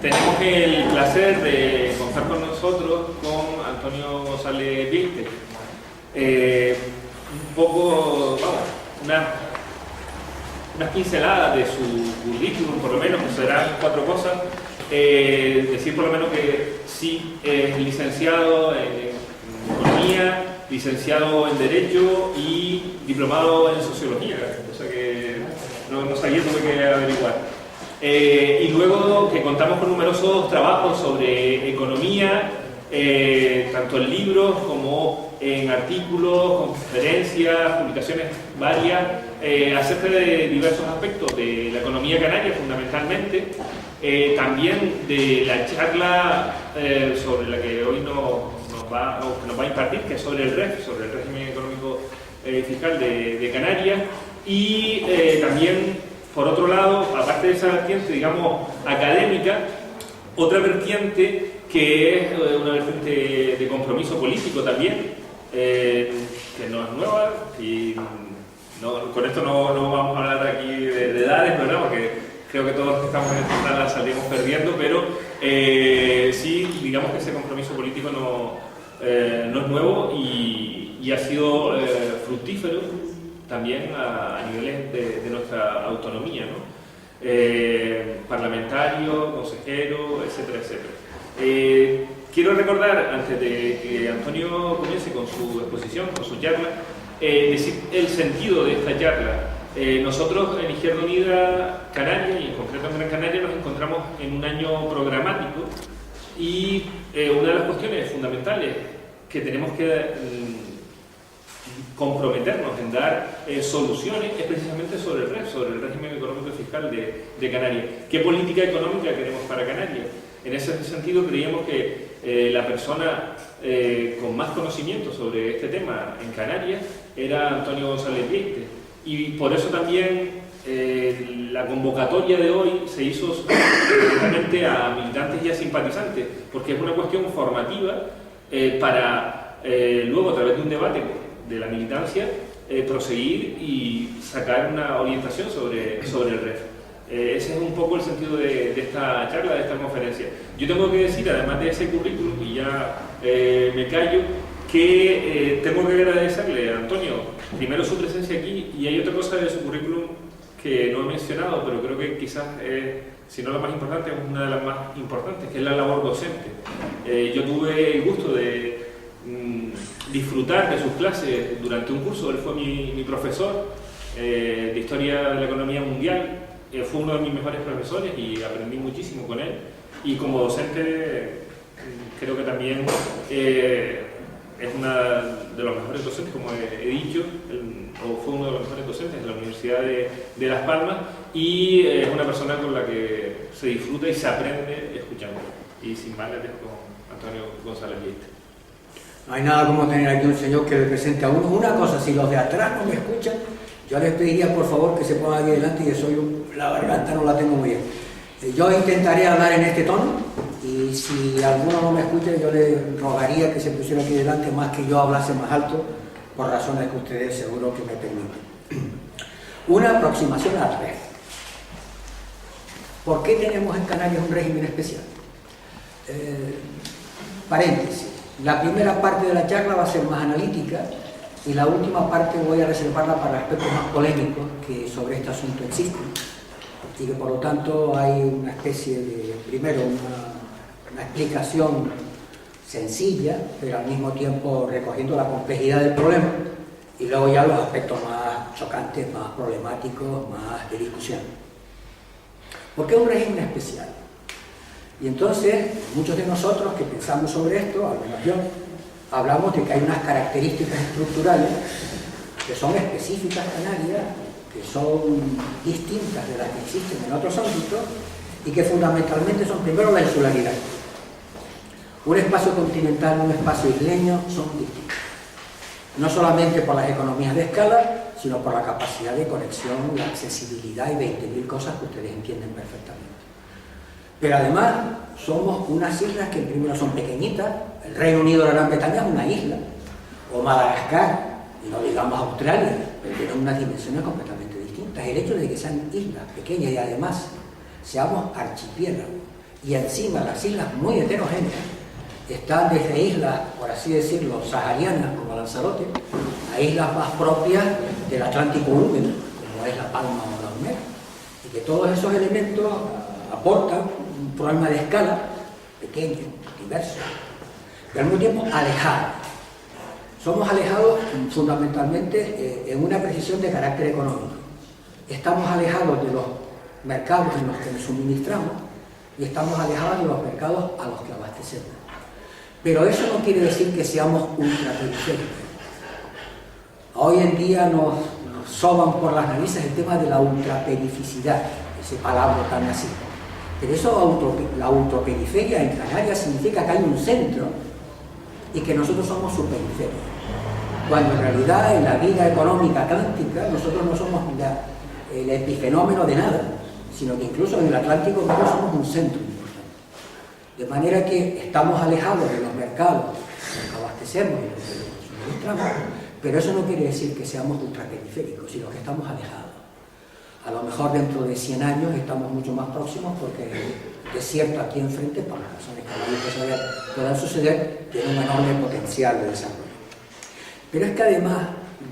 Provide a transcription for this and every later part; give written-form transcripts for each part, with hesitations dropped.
tenemos el placer de contar con nosotros con Antonio González Viste. Un poco, vamos, unas pinceladas de su currículum, por lo menos, que serán 4 cosas. Decir por lo menos que sí es licenciado en Economía, licenciado en Derecho y diplomado en Sociología, cosa que no sabía, tuve que averiguar. Y luego que contamos con numerosos trabajos sobre economía, tanto en libros como en artículos, conferencias, publicaciones varias, acerca de diversos aspectos de la economía canaria fundamentalmente, también de la charla sobre la que hoy nos va a impartir, que es sobre el REF, sobre el régimen económico fiscal de Canarias, y también, por otro lado, aparte de esa vertiente, digamos, académica, otra vertiente que es una vertiente de compromiso político también, que no es nueva, y con esto no vamos a hablar aquí de edades, ¿verdad? Porque creo que todos los que estamos en esta sala salimos perdiendo, pero sí, digamos que ese compromiso político no es nuevo y ha sido fructífero también a niveles de nuestra autonomía, ¿no? Parlamentario, consejero, etcétera, etcétera. Quiero recordar, antes de que Antonio comience con su exposición, con su charla, decir el sentido de esta charla. Nosotros en Izquierda Unida Canaria, y en concreto en Gran Canaria, nos encontramos en un año programático y una de las cuestiones fundamentales que tenemos que comprometernos en dar soluciones es precisamente sobre el REF, sobre el régimen económico y fiscal de Canarias. ¿Qué política económica queremos para Canarias? En ese sentido creíamos que la persona con más conocimiento sobre este tema en Canarias era Antonio González Viste, y por eso también la convocatoria de hoy se hizo directamente a militantes y a simpatizantes, porque es una cuestión formativa para luego, a través de un debate de la militancia, proseguir y sacar una orientación sobre el REF. Ese es un poco el sentido de esta charla, de esta conferencia. Yo tengo que decir, además de ese currículum, y ya me callo, que tengo que agradecerle a Antonio, primero su presencia aquí, y hay otra cosa de su currículum que no he mencionado, pero creo que quizás, si no la más importante, es una de las más importantes, que es la labor docente. Yo tuve el gusto de disfrutar de sus clases durante un curso. Él fue mi profesor de Historia de la Economía Mundial. Fue uno de mis mejores profesores y aprendí muchísimo con él. Y como docente creo que también es una de los mejores docentes, como he dicho, o fue uno de los mejores docentes de la Universidad de Las Palmas, y es una persona con la que se disfruta y se aprende escuchando. Y sin más, les dejo con Antonio González Viste. No hay nada como tener aquí un señor que represente a uno. Una cosa, si los de atrás no me escuchan, yo les pediría por favor que se pongan aquí adelante, que la garganta no la tengo muy bien. Yo intentaré hablar en este tono, y si alguno no me escucha, yo le rogaría que se pusiera aquí delante, más que yo hablase más alto, por razones que ustedes seguro que me permiten. Una aproximación al REF. ¿Por qué tenemos en Canarias un régimen especial? Paréntesis. La primera parte de la charla va a ser más analítica y la última parte voy a reservarla para aspectos más polémicos que sobre este asunto existen, y que por lo tanto hay una especie de, primero, una explicación sencilla, pero al mismo tiempo recogiendo la complejidad del problema, y luego ya los aspectos más chocantes, más problemáticos, más de discusión. ¿Por qué un régimen especial? Y entonces, muchos de nosotros que pensamos sobre esto, al menos yo, hablamos de que hay unas características estructurales que son específicas canarias, que son distintas de las que existen en otros ámbitos, y que fundamentalmente son, primero, la insularidad. Un espacio continental y un espacio isleño son distintos. No solamente por las economías de escala, sino por la capacidad de conexión, la accesibilidad y 20.000 cosas que ustedes entienden perfectamente. Pero además somos unas islas que primero son pequeñitas. El Reino Unido de la Gran Bretaña es una isla, o Madagascar, y no digamos Australia, pero tienen unas dimensiones completamente distintas. El hecho de que sean islas pequeñas y además seamos archipiélagos Y encima las islas muy heterogéneas están desde islas, por así decirlo, saharianas como Lanzarote, a islas más propias del Atlántico húmedo, como es La Palma o La Gomera, y que todos esos elementos aportan un problema de escala pequeño, diverso, pero al mismo tiempo alejado. Somos alejados fundamentalmente en una precisión de carácter económico. Estamos alejados de los mercados en los que nos suministramos y estamos alejados de los mercados a los que abastecemos. Pero eso no quiere decir que seamos ultraperiféricos. Hoy en día nos soban por las narices el tema de la ultraperificidad, ese palabra tan así. Pero eso, la ultraperiferia en Canarias significa que hay un centro y que nosotros somos su periferia. Cuando en realidad en la vida económica atlántica nosotros no somos el epifenómeno de nada, sino que incluso en el Atlántico nosotros somos un centro importante. De manera que estamos alejados de los mercados que abastecemos y que suministramos, pero eso no quiere decir que seamos ultraperiféricos, sino que estamos alejados. A lo mejor dentro de 100 años estamos mucho más próximos porque el desierto aquí enfrente, por las razones que puedan suceder, tiene un enorme potencial de desarrollo. Pero es que además,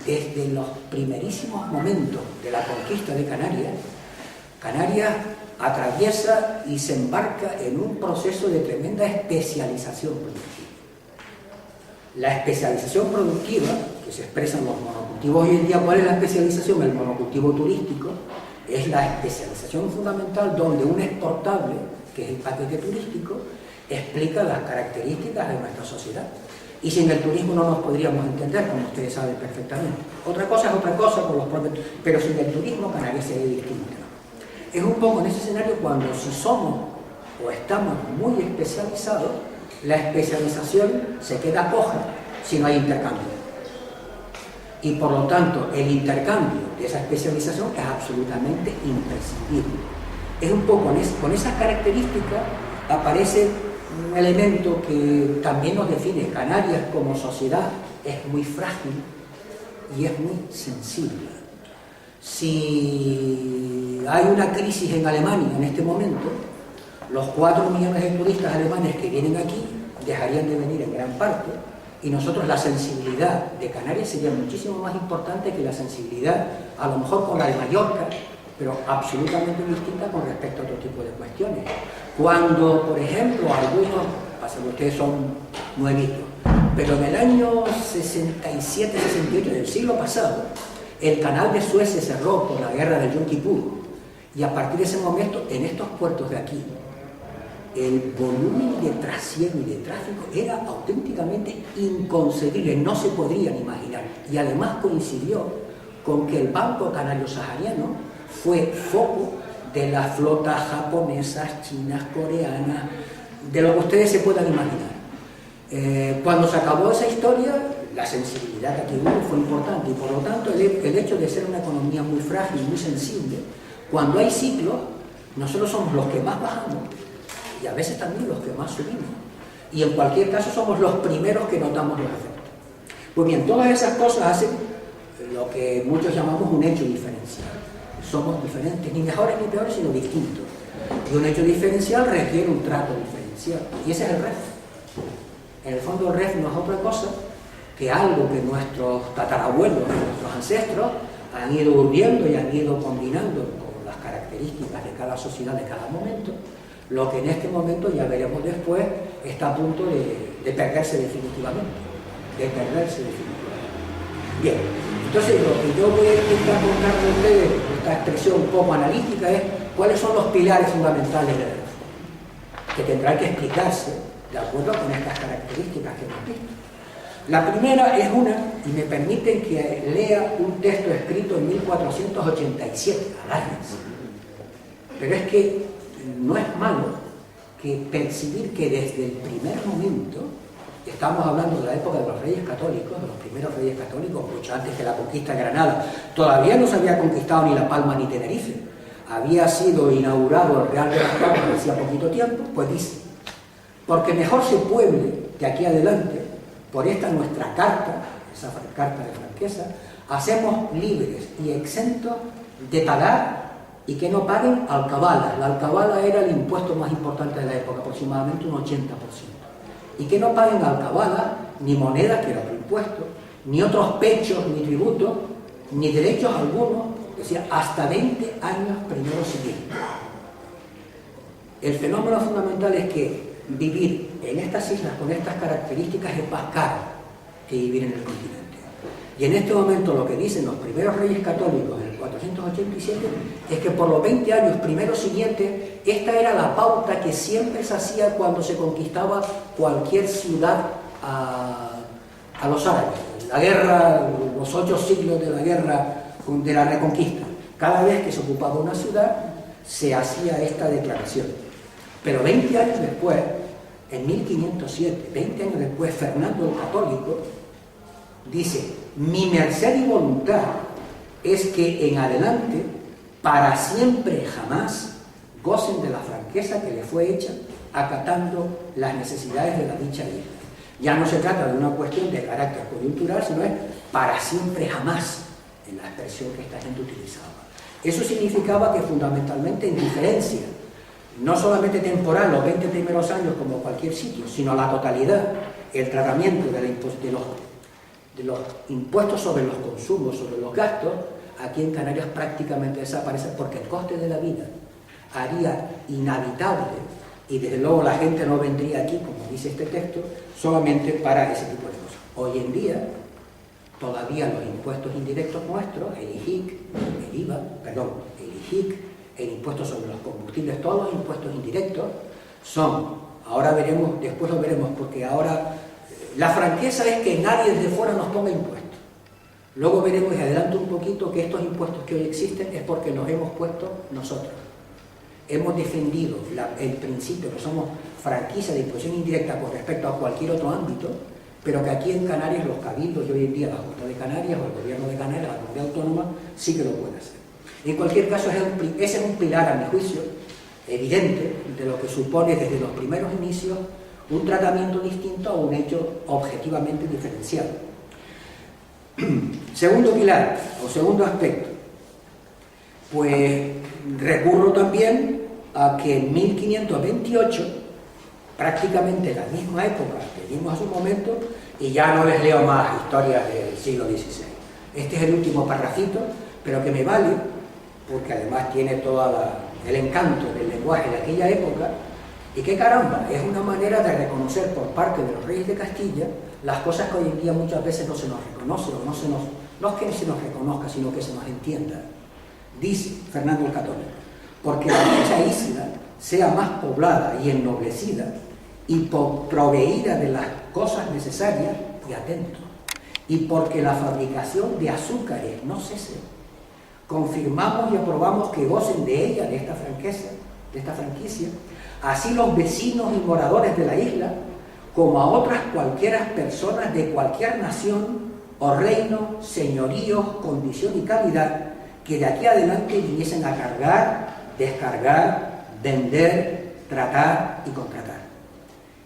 desde los primerísimos momentos de la conquista de Canarias, Canarias atraviesa y se embarca en un proceso de tremenda especialización productiva. La especialización productiva, que se expresa en los monocultivos hoy en día, ¿cuál es la especialización? El monocultivo turístico es la especialización fundamental donde un exportable, que es el paquete turístico, explica las características de nuestra sociedad. Y sin el turismo no nos podríamos entender, como ustedes saben perfectamente. Otra cosa es otra cosa, con los propios, pero sin el turismo Canarias sería distinta. Es un poco en ese escenario cuando si somos o estamos muy especializados, la especialización se queda coja si no hay intercambio. Y por lo tanto, el intercambio de esa especialización es absolutamente imprescindible. Es un poco con esas características aparece un elemento que también nos define. Canarias como sociedad es muy frágil y es muy sensible. Si hay una crisis en Alemania en este momento, los 4 millones de turistas alemanes que vienen aquí dejarían de venir en gran parte, y nosotros la sensibilidad de Canarias sería muchísimo más importante que la sensibilidad, a lo mejor con la de Mallorca, pero absolutamente distinta con respecto a otro tipo de cuestiones. Cuando, por ejemplo, algunos, pasa que ustedes son nuevitos, pero en el año 67-68 del siglo pasado, el canal de Suez se cerró por la guerra del Yom Kippur, y a partir de ese momento, en estos puertos de aquí, el volumen de trasiego y de tráfico era auténticamente inconcebible, no se podrían imaginar. Y además coincidió con que el Banco Canario Sahariano fue foco de las flotas japonesas, chinas, coreanas, de lo que ustedes se puedan imaginar. Cuando se acabó esa historia, la sensibilidad que aquí hubo fue importante, y por lo tanto el hecho de ser una economía muy frágil, muy sensible, cuando hay ciclos, nosotros somos los que más bajamos y a veces también los que más subimos, y en cualquier caso somos los primeros que notamos los efectos. Pues bien, todas esas cosas hacen lo que muchos llamamos un hecho diferencial. Somos diferentes, ni mejores ni peores, sino distintos, y un hecho diferencial requiere un trato diferencial, y ese es el REF. En el fondo el REF no es otra cosa que algo que nuestros tatarabuelos, nuestros ancestros han ido urdiendo y han ido combinando con las características de cada sociedad, de cada momento, lo que en este momento, ya veremos después, está a punto de perderse definitivamente. Bien, entonces lo que yo voy a intentar contar de ustedes, esta expresión un poco analítica, es cuáles son los pilares fundamentales de la reforma, que tendrán que explicarse de acuerdo con estas características que hemos visto. La primera es una, y me permiten que lea un texto escrito en 1487, agárrense. Pero es que no es malo que percibir que desde el primer momento, estamos hablando de la época de los reyes católicos, de los primeros reyes católicos, mucho antes que la conquista de Granada, todavía no se había conquistado ni La Palma ni Tenerife, había sido inaugurado el Real de las Palmas hacía poquito tiempo, pues dice, porque mejor se pueble de aquí adelante, por esta nuestra carta, esa carta de franqueza, hacemos libres y exentos de pagar y que no paguen alcabala. La alcabala era el impuesto más importante de la época, aproximadamente un 80%. Y que no paguen alcabala, ni moneda, que era otro impuesto, ni otros pechos, ni tributos, ni derechos algunos, decía, hasta 20 años primero siguiente. El fenómeno fundamental es que vivir en estas islas con estas características es más caro que vivir en el continente. Y en este momento lo que dicen los primeros reyes católicos en el 487 es que por los 20 años primero siguientes, esta era la pauta que siempre se hacía cuando se conquistaba cualquier ciudad a los árabes. La guerra, los 8 siglos de la guerra de la Reconquista. Cada vez que se ocupaba una ciudad, se hacía esta declaración. Pero 20 años después, en 1507, 20 años después, Fernando el Católico dice: mi merced y voluntad es que en adelante, para siempre jamás, gocen de la franqueza que les fue hecha, acatando las necesidades de la dicha isla. Ya no se trata de una cuestión de carácter coyuntural, sino es para siempre jamás, en la expresión que esta gente utilizaba. Eso significaba que fundamentalmente en diferencia, no solamente temporal, los 20 primeros años como cualquier sitio, sino la totalidad, el tratamiento de los impuestos sobre los consumos, sobre los gastos, aquí en Canarias prácticamente desaparece porque el coste de la vida haría inhabitable, y desde luego la gente no vendría aquí, como dice este texto, solamente para ese tipo de cosas. Hoy en día, todavía los impuestos indirectos nuestros, el IJIC, el IVA, el IJIC, el impuesto sobre los combustibles, todos los impuestos indirectos son, ahora veremos, después lo veremos, porque ahora la franqueza es que nadie desde fuera nos ponga impuestos. Luego veremos, y adelanto un poquito, que estos impuestos que hoy existen es porque nos hemos puesto nosotros. Hemos defendido el principio que somos franquicia de imposición indirecta con respecto a cualquier otro ámbito, pero que aquí en Canarias los cabildos y hoy en día la Junta de Canarias o el Gobierno de Canarias, la Comunidad Autónoma, sí que lo puede hacer. En cualquier caso, ese es un pilar, a mi juicio, evidente de lo que supone desde los primeros inicios un tratamiento distinto a un hecho objetivamente diferenciado. Segundo pilar, o segundo aspecto, pues recurro también a que en 1528, prácticamente la misma época que vimos hace un momento, y ya no les leo más historias del siglo XVI. Este es el último parrafito, pero que me vale, porque además tiene todo el encanto del lenguaje de aquella época, y que caramba, es una manera de reconocer por parte de los reyes de Castilla las cosas que hoy en día muchas veces no se nos reconoce, o no es que se nos reconozca, sino que se nos entienda. Dice Fernando el Católico: porque la dicha isla sea más poblada y ennoblecida y proveída de las cosas necesarias, y atento, y porque la fabricación de azúcares no cese, confirmamos y aprobamos que gocen de ella, de esta franquicia, así los vecinos y moradores de la isla, como a otras cualquiera personas de cualquier nación o reino, señoríos, condición y calidad, que de aquí adelante viniesen a cargar, descargar, vender, tratar y contratar.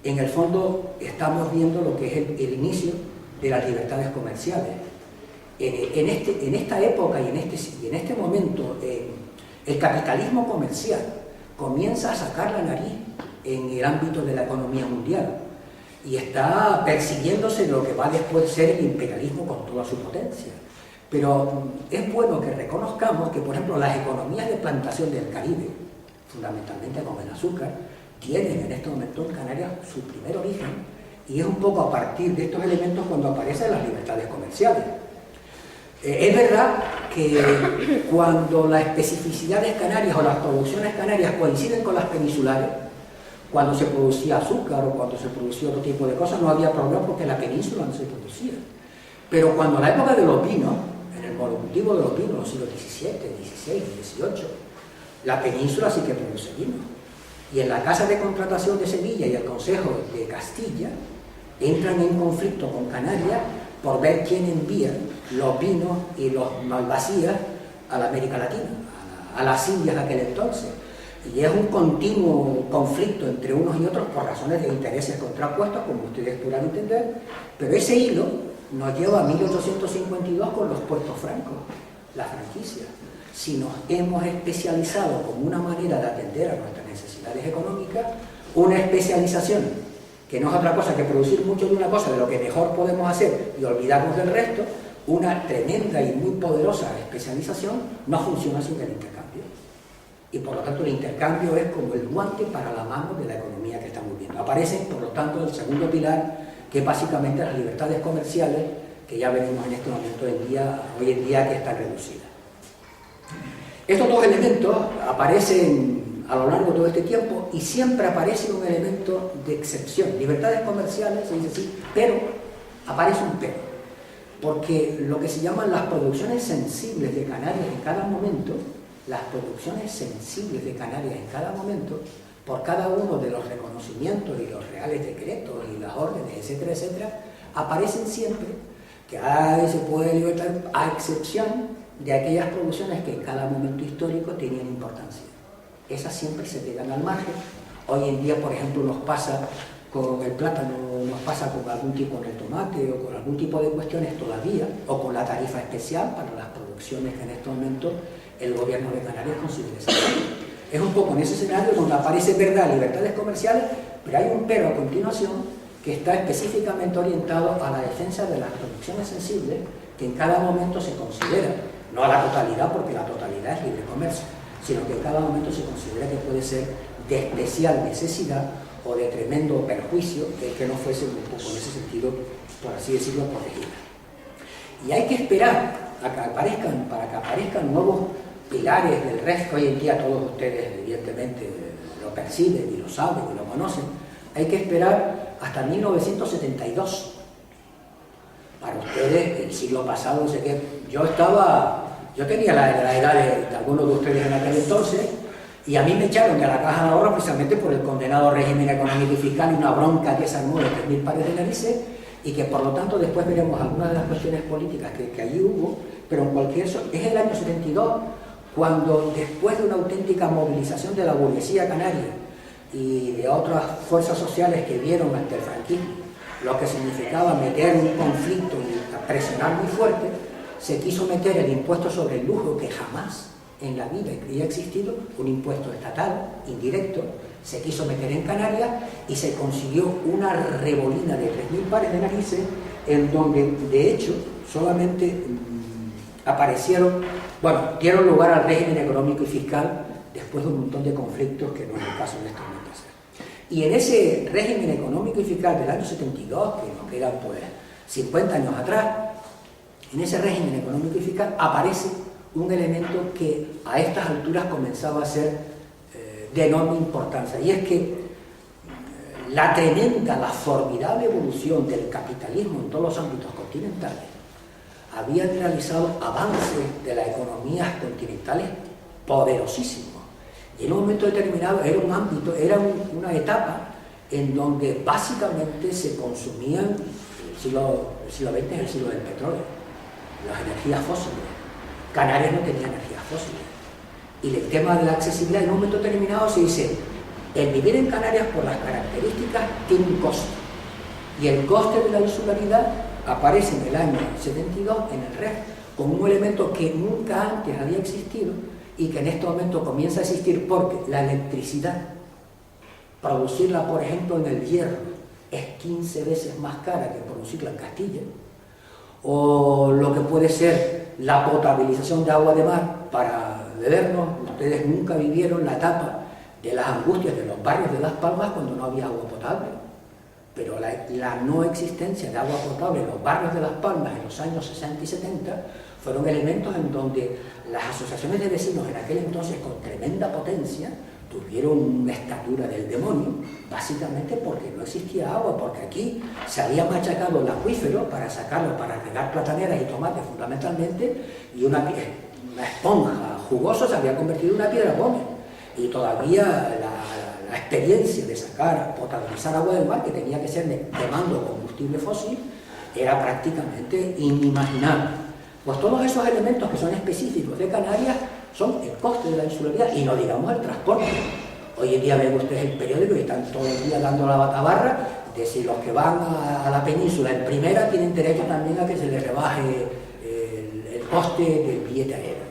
En el fondo estamos viendo lo que es el inicio de las libertades comerciales. En esta época y en este momento, el capitalismo comercial comienza a sacar la nariz en el ámbito de la economía mundial y está persiguiéndose lo que va después ser el imperialismo con toda su potencia. Pero es bueno que reconozcamos que, por ejemplo, las economías de plantación del Caribe, fundamentalmente con el azúcar, tienen en este momento en Canarias su primer origen, y es un poco a partir de estos elementos cuando aparecen las libertades comerciales. Es verdad que cuando las especificidades canarias o las producciones canarias coinciden con las peninsulares, cuando se producía azúcar o cuando se producía otro tipo de cosas, no había problema porque en la península no se producía. Pero cuando la época de los vinos, en el monocultivo de los vinos, los siglos XVII, XVI, XVIII, la península sí que produce vino. Y en la Casa de Contratación de Sevilla y el Consejo de Castilla entran en conflicto con Canarias por ver quién envía los vinos y los malvasías a la América Latina, a las Indias de aquel entonces. Y es un continuo conflicto entre unos y otros por razones de intereses contrapuestos, como ustedes podrán entender, pero ese hilo nos lleva a 1852 con los puertos francos, la franquicia. si nos hemos especializado como una manera de atender a nuestras necesidades económicas, una especialización que no es otra cosa que producir mucho de una cosa, de lo que mejor podemos hacer y olvidarnos del resto, una tremenda y muy poderosa especialización no funciona sin el intercambio. Y por lo tanto el intercambio es como el guante para la mano de la economía que estamos viendo. Aparecen, por lo tanto, el segundo pilar, que es básicamente las libertades comerciales, que ya veremos en este momento hoy en día que están reducidas. Estos dos elementos aparecen a lo largo de todo este tiempo y siempre aparece un elemento de excepción. Libertades comerciales, se dice así, pero aparece un pero. Porque lo que se llaman las producciones sensibles de Canarias en cada momento, las producciones sensibles de Canarias en cada momento, por cada uno de los reconocimientos y los reales decretos y las órdenes, etcétera, etcétera, aparecen siempre que se puede libertar, a excepción de aquellas producciones que en cada momento histórico tenían importancia. Esas siempre se quedan al margen. Hoy en día, por ejemplo, nos pasa con el plátano, nos pasa con algún tipo del tomate o con algún tipo de cuestiones todavía, o con la tarifa especial para las producciones que en este momento el gobierno de Canarias considera esenciales. Es un poco en ese escenario donde aparece, verdad, libertades comerciales, pero hay un pero a continuación que está específicamente orientado a la defensa de las producciones sensibles que en cada momento se considera, no a la totalidad, porque la totalidad es libre comercio, sino que en cada momento se considera que puede ser de especial necesidad o de tremendo perjuicio el que no fuese un poco en ese sentido, por así decirlo, protegida. Y hay que esperar a que para que aparezcan nuevos pilares del REF, que hoy en día todos ustedes evidentemente lo perciben y lo saben y lo conocen. Hay que esperar hasta 1972. Para ustedes, el siglo pasado, sé que yo tenía la edad de algunos de ustedes en aquel entonces, y a mí me echaron de la Caja de Ahorros precisamente por el condenado régimen económico y fiscal y una bronca que se armó de 3.000 pares de narices, y que por lo tanto después veremos algunas de las cuestiones políticas que allí hubo, pero en cualquier caso es el año 72 cuando, después de una auténtica movilización de la burguesía canaria y de otras fuerzas sociales que vieron ante el franquismo lo que significaba meter un conflicto y presionar muy fuerte, se quiso meter el impuesto sobre el lujo, que jamás en la vida había existido, un impuesto estatal, indirecto, se quiso meter en Canarias y se consiguió una revolina de 3.000 pares de narices, en donde de hecho solamente dieron lugar al régimen económico y fiscal después de un montón de conflictos que no es el caso de este momento. Y en ese régimen económico y fiscal del año 72, que nos quedan pues 50 años atrás, en ese régimen económico y fiscal aparece un elemento que a estas alturas comenzaba a ser de enorme importancia, y es que la tremenda, la formidable evolución del capitalismo en todos los ámbitos continentales habían realizado avances de las economías continentales poderosísimos. Y en un momento determinado era un ámbito, era una etapa en donde básicamente se consumían, el siglo XX es el siglo del petróleo, las energías fósiles. Canarias no tenía energías fósiles. Y el tema de la accesibilidad, en un momento determinado se dice, el vivir en Canarias por las características tiene un coste. Y el coste de la insularidad aparece en el año 72 en el REF como un elemento que nunca antes había existido y que en este momento comienza a existir porque la electricidad, producirla por ejemplo en el Hierro, es 15 veces más cara que producirla en Castilla, o lo que puede ser la potabilización de agua de mar para bebernos. Ustedes nunca vivieron la etapa de las angustias de los barrios de Las Palmas cuando no había agua potable, pero la no existencia de agua potable en los barrios de Las Palmas en los años 60 y 70 fueron elementos en donde las asociaciones de vecinos en aquel entonces con tremenda potencia tuvieron una estatura del demonio, básicamente porque no existía agua, porque aquí se había machacado el acuífero para sacarlo, para regar plataneras y tomates fundamentalmente, y una esponja jugosa se había convertido en una piedra gómez, y todavía la experiencia de potabilizar agua del mar, que tenía que ser quemando combustible fósil, era prácticamente inimaginable. Pues todos esos elementos que son específicos de Canarias son el coste de la insularidad, y no digamos el transporte. Hoy en día ven ustedes el periódico y están todo el día dando la batabarra de si los que van a la península en primera tienen derecho también a que se les rebaje el coste del billete aéreo.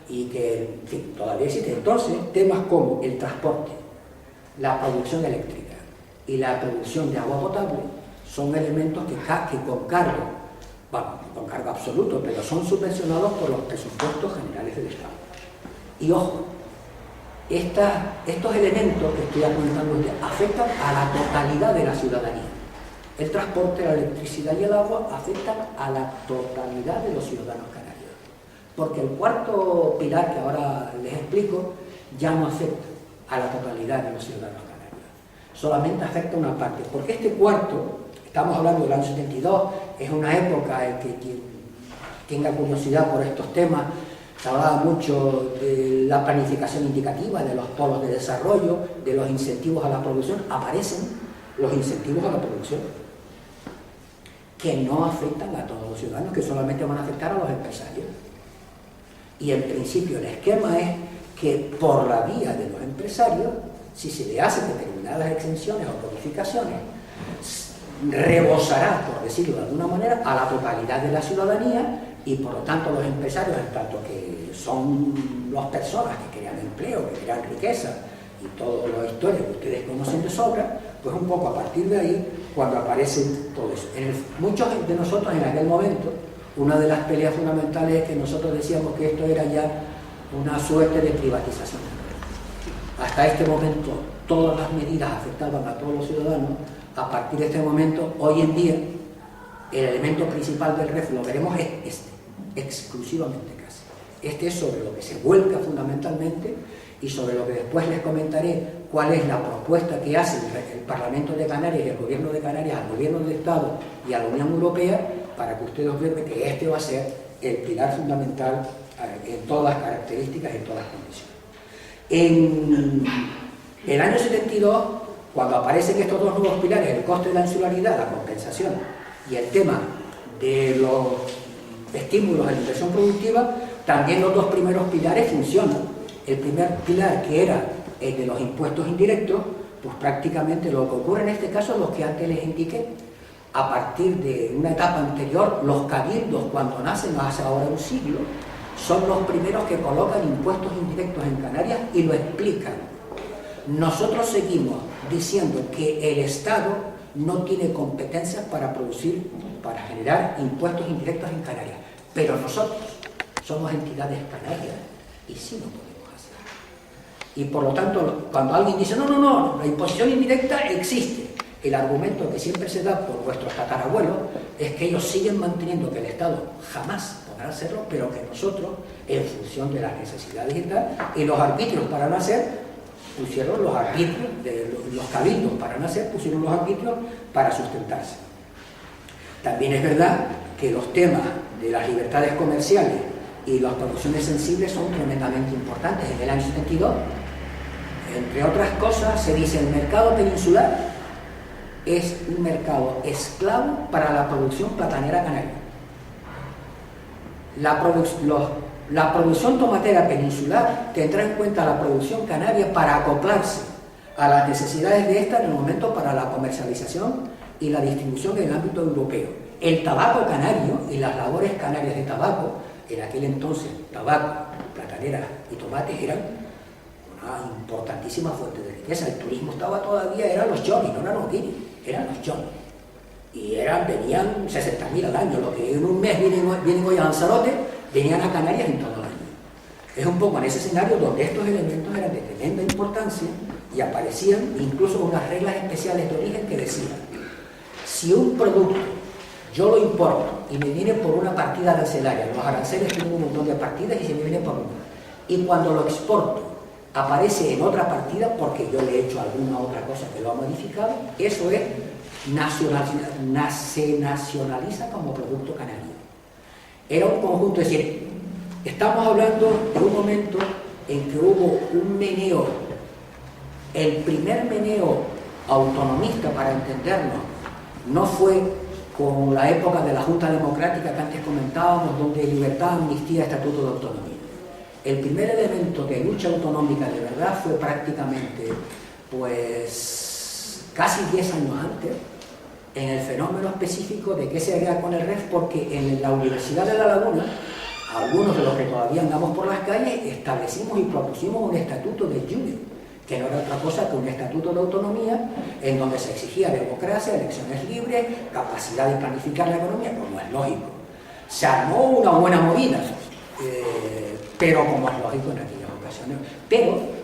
y que, en fin, todavía existe. Entonces, temas como el transporte, la producción eléctrica y la producción de agua potable son elementos que con cargo, bueno, con cargo absoluto, pero son subvencionados por los presupuestos generales del Estado. Y ojo, estos elementos que estoy comentando afectan a la totalidad de la ciudadanía. El transporte, la electricidad y el agua afectan a la totalidad de los ciudadanos canarios. Porque el cuarto pilar que ahora les explico ya no afecta a la totalidad de los ciudadanos canarios. Solamente afecta a una parte. Porque este cuarto, estamos hablando del año 72, es una época en que quien tenga curiosidad por estos temas, se hablaba mucho de la planificación indicativa, de los polos de desarrollo, de los incentivos a la producción. Aparecen los incentivos a la producción, que no afectan a todos los ciudadanos, que solamente van a afectar a los empresarios. Y en principio el esquema es que por la vía de los empresarios, si se le hacen determinadas exenciones o bonificaciones, rebosará, por decirlo de alguna manera, a la totalidad de la ciudadanía, y por lo tanto los empresarios, en tanto que son las personas que crean empleo, que crean riqueza y toda la historia que ustedes conocen de sobra, pues un poco a partir de ahí, cuando aparece todo eso. Muchos de nosotros en aquel momento, una de las peleas fundamentales es que nosotros decíamos que esto era ya una suerte de privatización. Hasta este momento todas las medidas afectaban a todos los ciudadanos. A partir de este momento, hoy en día, el elemento principal del REF, lo veremos, es este, exclusivamente casi. Este es sobre lo que se vuelca fundamentalmente y sobre lo que después les comentaré cuál es la propuesta que hace el Parlamento de Canarias y el Gobierno de Canarias al Gobierno del Estado y a la Unión Europea, para que ustedes observen que este va a ser el pilar fundamental en todas las características y en todas las condiciones. En el año 72, cuando aparecen estos dos nuevos pilares, el coste de la insularidad, la compensación y el tema de los estímulos a la inversión productiva, también los dos primeros pilares funcionan. El primer pilar, que era el de los impuestos indirectos, pues prácticamente lo que ocurre en este caso es lo que antes les indiqué. A partir de una etapa anterior, los cabildos, cuando nacen hace ahora un siglo, son los primeros que colocan impuestos indirectos en Canarias y lo explican. Nosotros seguimos diciendo que el Estado no tiene competencias para generar impuestos indirectos en Canarias, pero nosotros somos entidades canarias y sí lo podemos hacer. Y por lo tanto, cuando alguien dice, no, la imposición indirecta existe, el argumento que siempre se da por vuestros tatarabuelos es que ellos siguen manteniendo que el Estado jamás podrá hacerlo, pero que nosotros, en función de las necesidades y tal, y los arbitrios para nacer, pusieron los arbitrios, los cabildos para nacer, pusieron los arbitrios para sustentarse. También es verdad que los temas de las libertades comerciales y las producciones sensibles son tremendamente importantes. En el año 72, entre otras cosas, se dice el mercado peninsular es un mercado esclavo para la producción platanera canaria. La producción tomatera peninsular tendrá en cuenta la producción canaria para acoplarse a las necesidades de esta en el momento para la comercialización y la distribución en el ámbito europeo. El tabaco canario y las labores canarias de tabaco, en aquel entonces tabaco, platanera y tomates eran una importantísima fuente de riqueza. El turismo estaba todavía, eran los chonis, no eran los guiris, eran los chonis. Y venían 60.000 al año, lo que en un mes vienen hoy a Lanzarote, venían a Canarias en todo el año. Es un poco en ese escenario donde estos elementos eran de tremenda importancia y aparecían incluso unas reglas especiales de origen que decían: si un producto yo lo importo y me viene por una partida arancelaria, los aranceles tienen un montón de partidas y se me viene por una, y cuando lo exporto aparece en otra partida porque yo le he hecho alguna otra cosa que lo ha modificado, eso es se nacionaliza como producto canario. Era un conjunto, es decir, estamos hablando de un momento en que hubo un meneo, el primer meneo autonomista, para entendernos, no fue con la época de la Junta Democrática que antes comentábamos, donde libertad, amnistía, estatuto de autonomía. El primer elemento de lucha autonómica de verdad fue prácticamente, pues, casi 10 años antes, en el fenómeno específico de qué se haría con el REF, porque en la Universidad de La Laguna algunos de los que todavía andamos por las calles, establecimos y propusimos un estatuto de Junior, que no era otra cosa que un estatuto de autonomía en donde se exigía democracia, elecciones libres, capacidad de planificar la economía, como es lógico. Se armó una buena movida, pero como es lógico en aquellas ocasiones. Pero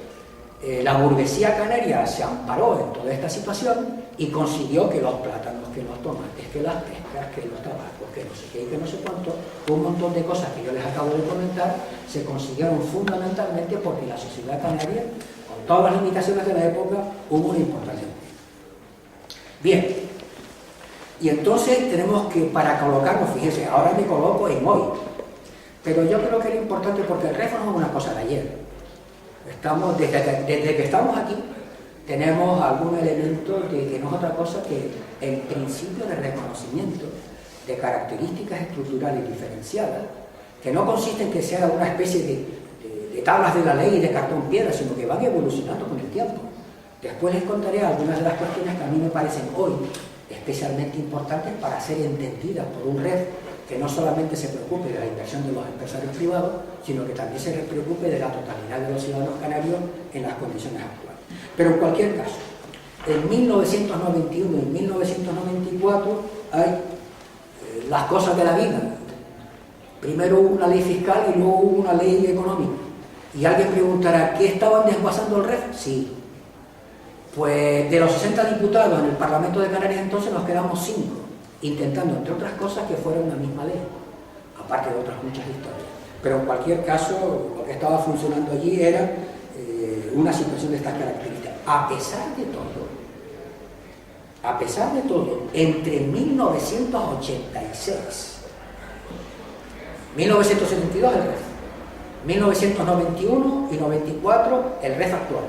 la burguesía canaria se amparó en toda esta situación y consiguió que los plátanos, que los tomates, que las pescas, que los tabacos, que no sé qué y que no sé cuánto, un montón de cosas que yo les acabo de comentar, se consiguieron fundamentalmente porque la sociedad canaria, con todas las limitaciones de la época, hubo una importancia. Bien, y entonces tenemos que, para colocarnos, fíjense, ahora me coloco en hoy, pero yo creo que era importante porque el REF no es una cosa de ayer. Desde que estamos aquí, tenemos algún elemento de que no es otra cosa que el principio de reconocimiento de características estructurales diferenciadas, que no consiste en que sea una especie de tablas de la ley y de cartón piedra, sino que van evolucionando con el tiempo. Después les contaré algunas de las cuestiones que a mí me parecen hoy especialmente importantes para ser entendidas por un REF que no solamente se preocupe de la inversión de los empresarios privados, sino que también se preocupe de la totalidad de los ciudadanos canarios en las condiciones actuales. Pero en cualquier caso, en 1991 y 1994 hay las cosas de la vida. Primero hubo una ley fiscal y luego hubo una ley económica. Y alguien preguntará, ¿qué estaban desguazando el REF? Sí. Pues de los 60 diputados en el Parlamento de Canarias entonces nos quedamos 5, intentando, entre otras cosas, que fuera una misma ley, aparte de otras muchas historias. Pero en cualquier caso, lo que estaba funcionando allí era una situación de estas características. A pesar de todo, entre 1986, 1972 el REF, 1991 y 94 el REF actual,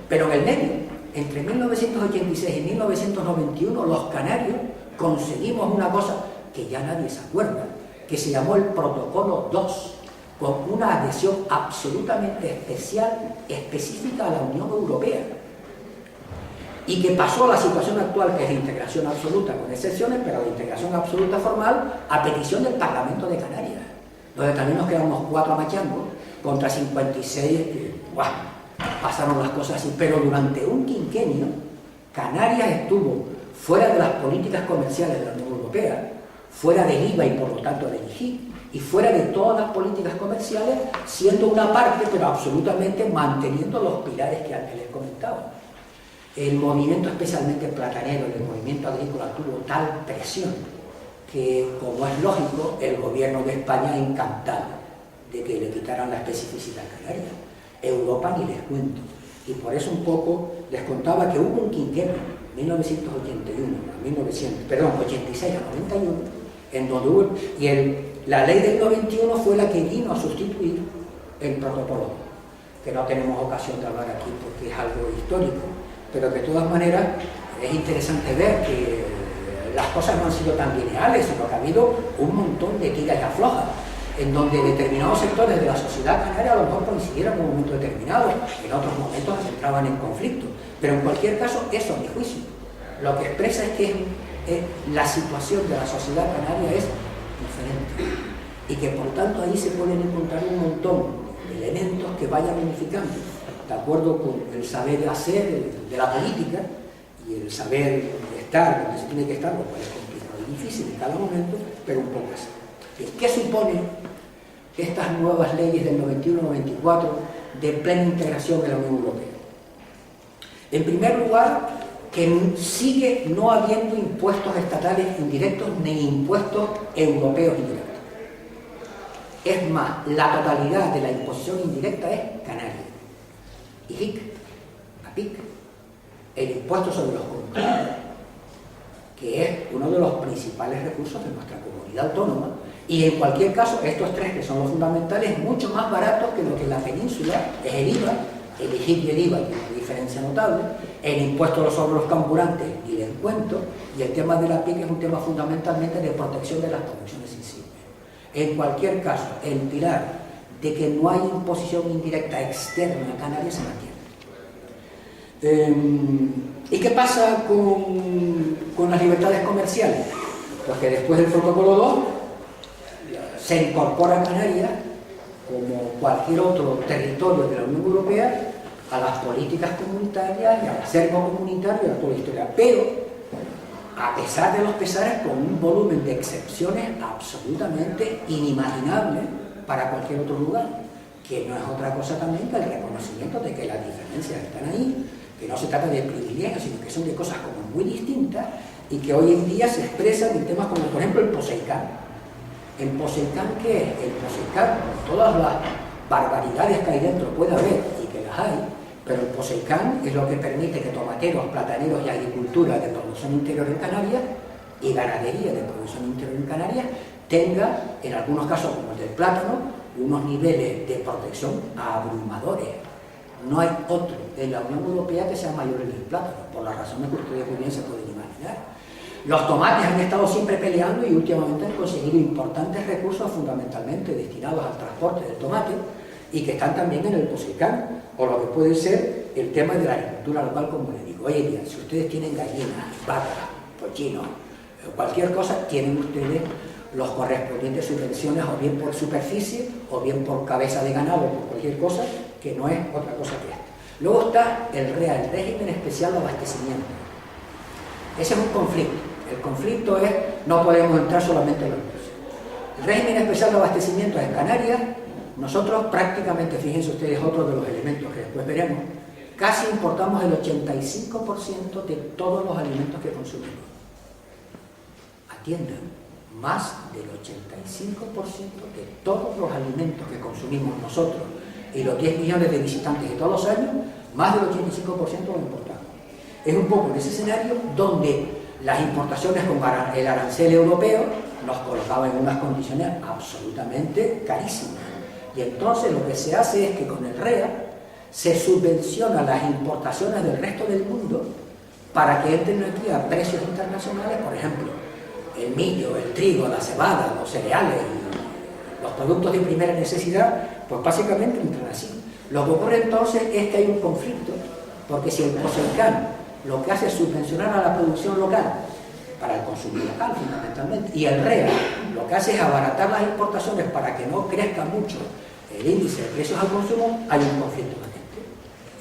pero en el medio, entre 1986 y 1991, los canarios conseguimos una cosa que ya nadie se acuerda, que se llamó el Protocolo 2, con una adhesión absolutamente especial, específica a la Unión Europea, y que pasó a la situación actual, que es de integración absoluta, con excepciones, pero la integración absoluta formal, a petición del Parlamento de Canarias, donde también nos quedamos 4 amachando, contra 56, pasaron las cosas así, pero durante un quinquenio, Canarias estuvo fuera de las políticas comerciales de la Unión Europea, fuera del IVA y por lo tanto del IGI, y fuera de todas las políticas comerciales, siendo una parte, pero absolutamente manteniendo los pilares que antes les comentaba. El movimiento especialmente platanero, el movimiento agrícola, tuvo tal presión que, como es lógico, el gobierno de España encantado de que le quitaran la especificidad canaria. Europa ni les cuento. Y por eso un poco les contaba que hubo un quinquenio, 86 a 91, en donde hubo, la ley del 91 fue la que vino a sustituir el protocolo, que no tenemos ocasión de hablar aquí porque es algo histórico, pero de todas maneras es interesante ver que las cosas no han sido tan lineales, sino que ha habido un montón de tiras y aflojas, en donde determinados sectores de la sociedad canaria a lo mejor coincidieron en un momento determinado, en otros momentos entraban en conflicto, pero en cualquier caso, eso a mi juicio, lo que expresa es que la situación de la sociedad canaria es diferente, y que por tanto ahí se pueden encontrar un montón de elementos que vayan unificando, de acuerdo con el saber hacer de la política y el saber estar donde se tiene que estar, lo cual es complicado y difícil en cada momento, pero un poco así. ¿Qué supone estas nuevas leyes del 91-94 de plena integración de la Unión Europea? En primer lugar, que sigue no habiendo impuestos estatales indirectos ni impuestos europeos indirectos. Es más, la totalidad de la imposición indirecta es canaria. IGIC, APIC, el impuesto sobre los combustibles, que es uno de los principales recursos de nuestra comunidad autónoma, y en cualquier caso, estos tres que son los fundamentales, mucho más baratos que lo que en la península es el IVA, el IGIC y el IVA, que es una diferencia notable, el impuesto sobre los carburantes y el descuento, y el tema de la PIC es un tema fundamentalmente de protección de las producciones sensibles. En cualquier caso, el pilar de que no hay imposición indirecta externa a Canarias se mantiene. ¿Y qué pasa con las libertades comerciales? Pues que después del protocolo 2, se incorpora a Canarias, como cualquier otro territorio de la Unión Europea, a las políticas comunitarias y al acervo comunitario y a toda la historia. Pero, a pesar de los pesares, con un volumen de excepciones absolutamente inimaginable para cualquier otro lugar, que no es otra cosa también que el reconocimiento de que las diferencias están ahí, que no se trata de privilegios, sino que son de cosas como muy distintas y que hoy en día se expresan en temas como, por ejemplo, el Poseicán. ¿El Poseicán qué es? El Poseicán, con todas las barbaridades que hay dentro puede haber y que las hay, pero el Poseicán es lo que permite que tomateros, plataneros y agricultura de producción interior en Canarias y ganadería de producción interior en Canarias tenga, en algunos casos como el del plátano, unos niveles de protección abrumadores. No hay otro en la Unión Europea que sea mayor que el plátano, por las razones que ustedes muy bien se pueden imaginar. Los tomates han estado siempre peleando y últimamente han conseguido importantes recursos fundamentalmente destinados al transporte del tomate y que están también en el Poseicán, o lo que puede ser el tema de la agricultura local, como les digo. Oye, bien, si ustedes tienen gallinas, vacas, pollinos, cualquier cosa, tienen ustedes los correspondientes subvenciones, o bien por superficie, o bien por cabeza de ganado, o por cualquier cosa, que no es otra cosa que esto. Luego está el REA, el régimen especial de abastecimiento. Ese es un conflicto. El conflicto es, no podemos entrar solamente en los precios. El régimen especial de abastecimiento en Canarias, nosotros prácticamente, fíjense ustedes, otro de los elementos que después veremos, casi importamos el 85% de todos los alimentos que consumimos. Atiendan, más del 85% de todos los alimentos que consumimos nosotros y los 10 millones de visitantes de todos los años, más del 85% lo importamos. Es un poco en ese escenario donde las importaciones con el arancel europeo nos colocaban en unas condiciones absolutamente carísimas. Y entonces lo que se hace es que con el REA se subvenciona las importaciones del resto del mundo para que entren aquí a precios internacionales, por ejemplo, el millo, el trigo, la cebada, los cereales, los productos de primera necesidad, pues básicamente entran así. Lo que ocurre entonces es que hay un conflicto, porque si el Poseicán lo que hace es subvencionar a la producción local, para el consumo local fundamentalmente, y el REA lo que hace es abaratar las importaciones para que no crezca mucho el índice de precios al consumo, hay un conflicto latente.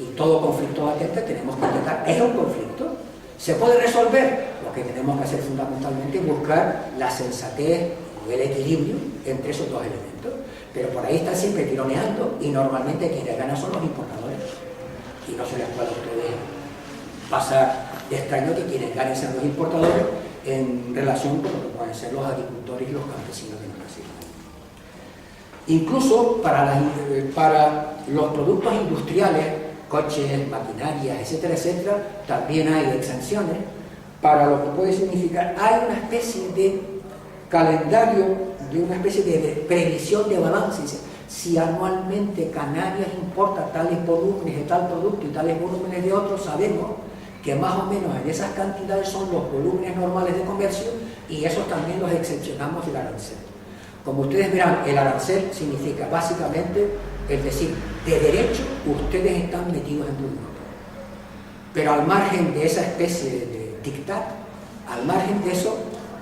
Y todo conflicto latente tenemos que intentar, es un conflicto. ¿Se puede resolver? Lo que tenemos que hacer fundamentalmente es buscar la sensatez y el equilibrio entre esos dos elementos. Pero por ahí están siempre tironeando y normalmente quienes ganan son los importadores. Y no se les puede a ustedes pasar de extraño que quienes ganen sean los importadores en relación con lo que pueden ser los agricultores y los campesinos de nuestra isla. Incluso para los productos industriales, coches, maquinarias, etcétera, etcétera, también hay exenciones para lo que puede significar, hay una especie de calendario, de una especie de previsión de balance. Si anualmente Canarias importa tales volúmenes de tal producto y tales volúmenes de otros, sabemos que más o menos en esas cantidades son los volúmenes normales de comercio y esos también los excepcionamos del arancel. Como ustedes verán, el arancel significa básicamente, es decir, de derecho ustedes están metidos en un grupo. Pero al margen de esa especie de dictat, al margen de eso,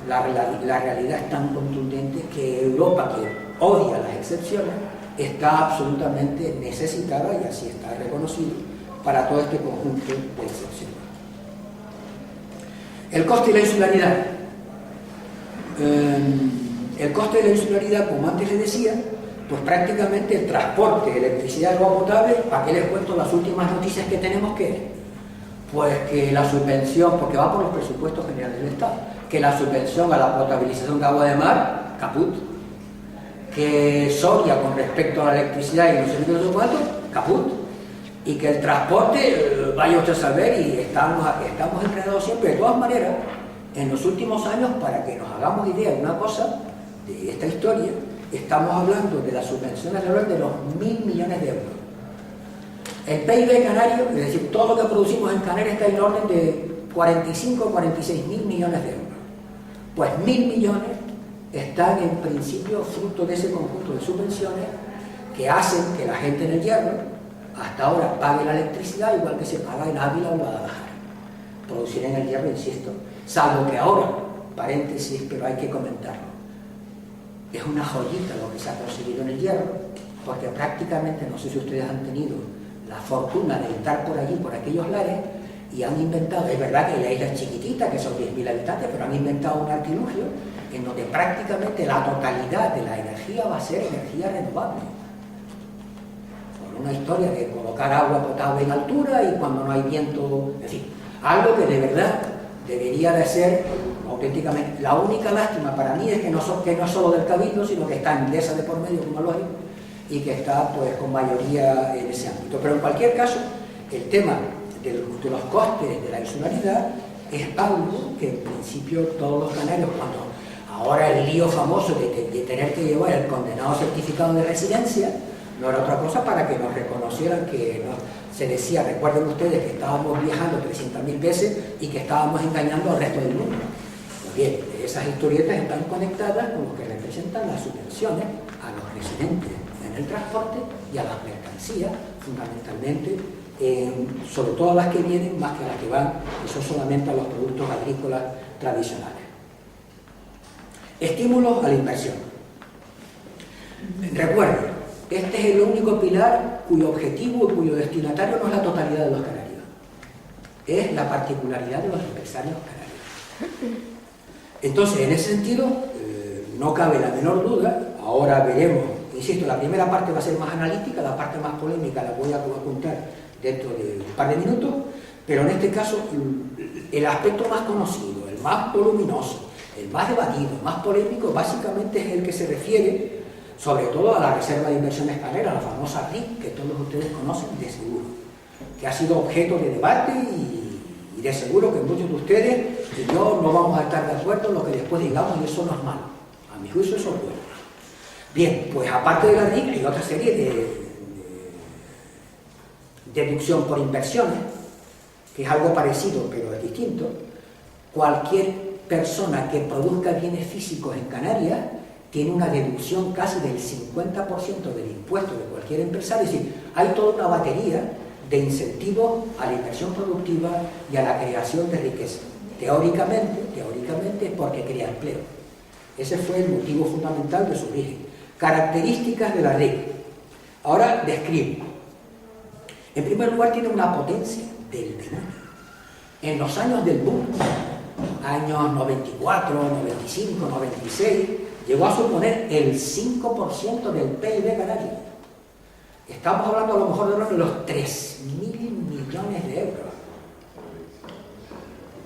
la realidad es tan contundente que Europa, que odia las excepciones, está absolutamente necesitada, y así está reconocido, para todo este conjunto de excepciones. El coste y la insularidad. El coste de la insularidad, como antes les decía, pues prácticamente el transporte, electricidad, agua potable. ¿Para qué les cuento las últimas noticias que tenemos? ¿Qué? Pues que la subvención, porque va por los presupuestos generales del Estado, que la subvención a la potabilización de agua de mar, caput. Que Soria, con respecto a la electricidad y los servicios de cuánto, caput. Y que el transporte, vaya usted a saber, y estamos entrenados siempre. De todas maneras, en los últimos años, para que nos hagamos idea de una cosa, de esta historia, estamos hablando de las subvenciones alrededor de los 1.000 millones de euros. El PIB canario, es decir, todo lo que producimos en Canarias, está en orden de 45 o 46 mil millones de euros. Pues 1.000 millones están en principio fruto de ese conjunto de subvenciones que hacen que la gente en el Hierro hasta ahora pague la electricidad igual que se paga en Ávila o Guadalajara. Producir en el Hierro, insisto, salvo que ahora, paréntesis, pero hay que comentarlo, es una joyita lo que se ha conseguido en el Hierro, porque prácticamente, no sé si ustedes han tenido la fortuna de estar por allí, por aquellos lares, y han inventado, es verdad que la isla es chiquitita, que son 10.000 habitantes, pero han inventado un artilugio en donde prácticamente la totalidad de la energía va a ser energía renovable. Por una historia de colocar agua potable en altura y cuando no hay viento, en fin, algo que de verdad debería de ser auténticamente. La única lástima para mí es que no es solo del Cabildo, sino que está Endesa de por medio, como lógico, y que está pues con mayoría en ese ámbito. Pero en cualquier caso, el tema de los costes de la insularidad es algo que en principio todos los canarios, cuando ahora el lío famoso de tener que llevar el condenado certificado de residencia, no era otra cosa para que nos reconocieran que se decía, recuerden ustedes que estábamos viajando 300.000 veces y que estábamos engañando al resto del mundo. Pues bien, esas historietas están conectadas con lo que representan las subvenciones a los residentes en el transporte y a las mercancías, fundamentalmente, sobre todo las que vienen más que las que van, y son solamente a los productos agrícolas tradicionales. Estímulos a la inversión. Recuerden, este es el único pilar cuyo objetivo y cuyo destinatario no es la totalidad de los canarios. Es la particularidad de los empresarios canarios. Entonces, en ese sentido, no cabe la menor duda. Ahora veremos, insisto, la primera parte va a ser más analítica, la parte más polémica la voy a contar dentro de un par de minutos, pero en este caso, el aspecto más conocido, el más voluminoso, el más debatido, el más polémico, básicamente es el que se refiere sobre todo a la Reserva de Inversiones Canaria, la famosa RIC, que todos ustedes conocen de seguro, que ha sido objeto de debate y de seguro que muchos de ustedes y yo no vamos a estar de acuerdo en lo que después digamos, y eso no es malo. A mi juicio eso es bueno. Bien, pues aparte de la RIC hay otra serie de deducción por inversiones, que es algo parecido pero es distinto. Cualquier persona que produzca bienes físicos en Canarias tiene una deducción casi del 50% del impuesto de cualquier empresario. Es decir, hay toda una batería de incentivos a la inversión productiva y a la creación de riqueza. Teóricamente es porque crea empleo. Ese fue el motivo fundamental de su origen. Características de la RIC. Ahora describo. En primer lugar, tiene una potencia del demonio. En los años del boom, años 94, 95, 96, llegó a suponer el 5% del PIB canario. Estamos hablando a lo mejor de los 3.000 millones de euros.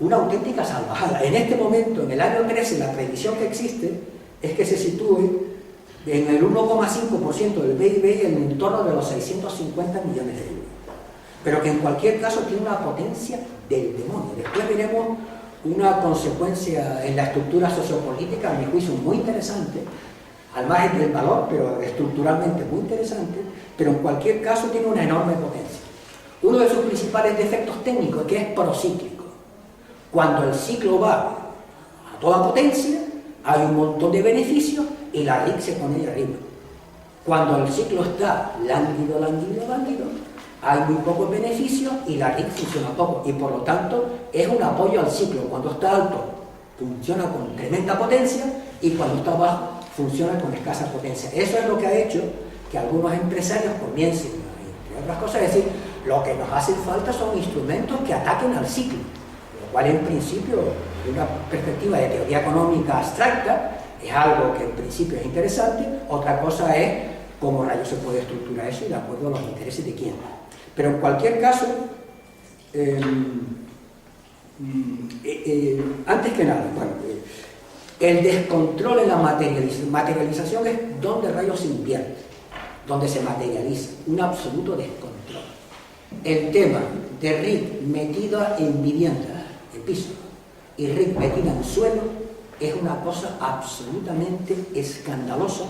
Una auténtica salvajada. En este momento, en el año 13, la previsión que existe es que se sitúe en el 1,5% del PIB en el entorno de los 650 millones de euros. Pero que en cualquier caso tiene una potencia del demonio. Después veremos una consecuencia en la estructura sociopolítica, a mi juicio, muy interesante, al margen del valor, pero estructuralmente muy interesante, pero en cualquier caso tiene una enorme potencia. Uno de sus principales defectos técnicos es que es procíclico. Cuando el ciclo va a toda potencia, hay un montón de beneficios y la RIC se pone ahí arriba. Cuando el ciclo está lánguido, hay muy pocos beneficios y la RIC funciona poco, y por lo tanto es un apoyo al ciclo. Cuando está alto funciona con tremenda potencia y cuando está bajo funciona con escasa potencia. Eso es lo que ha hecho que algunos empresarios comiencen, entre otras cosas, a decir, lo que nos hace falta son instrumentos que ataquen al ciclo, lo cual en principio, de una perspectiva de teoría económica abstracta, es algo que en principio es interesante. Otra cosa es cómo rayos se puede estructurar eso y de acuerdo a los intereses de quién. Pero en cualquier caso, antes que nada, bueno, el descontrol en la materialización es donde rayos se invierte, donde se materializa, un absoluto descontrol. El tema de RIC metida en vivienda, en piso, y RIC metida en suelo, es una cosa absolutamente escandalosa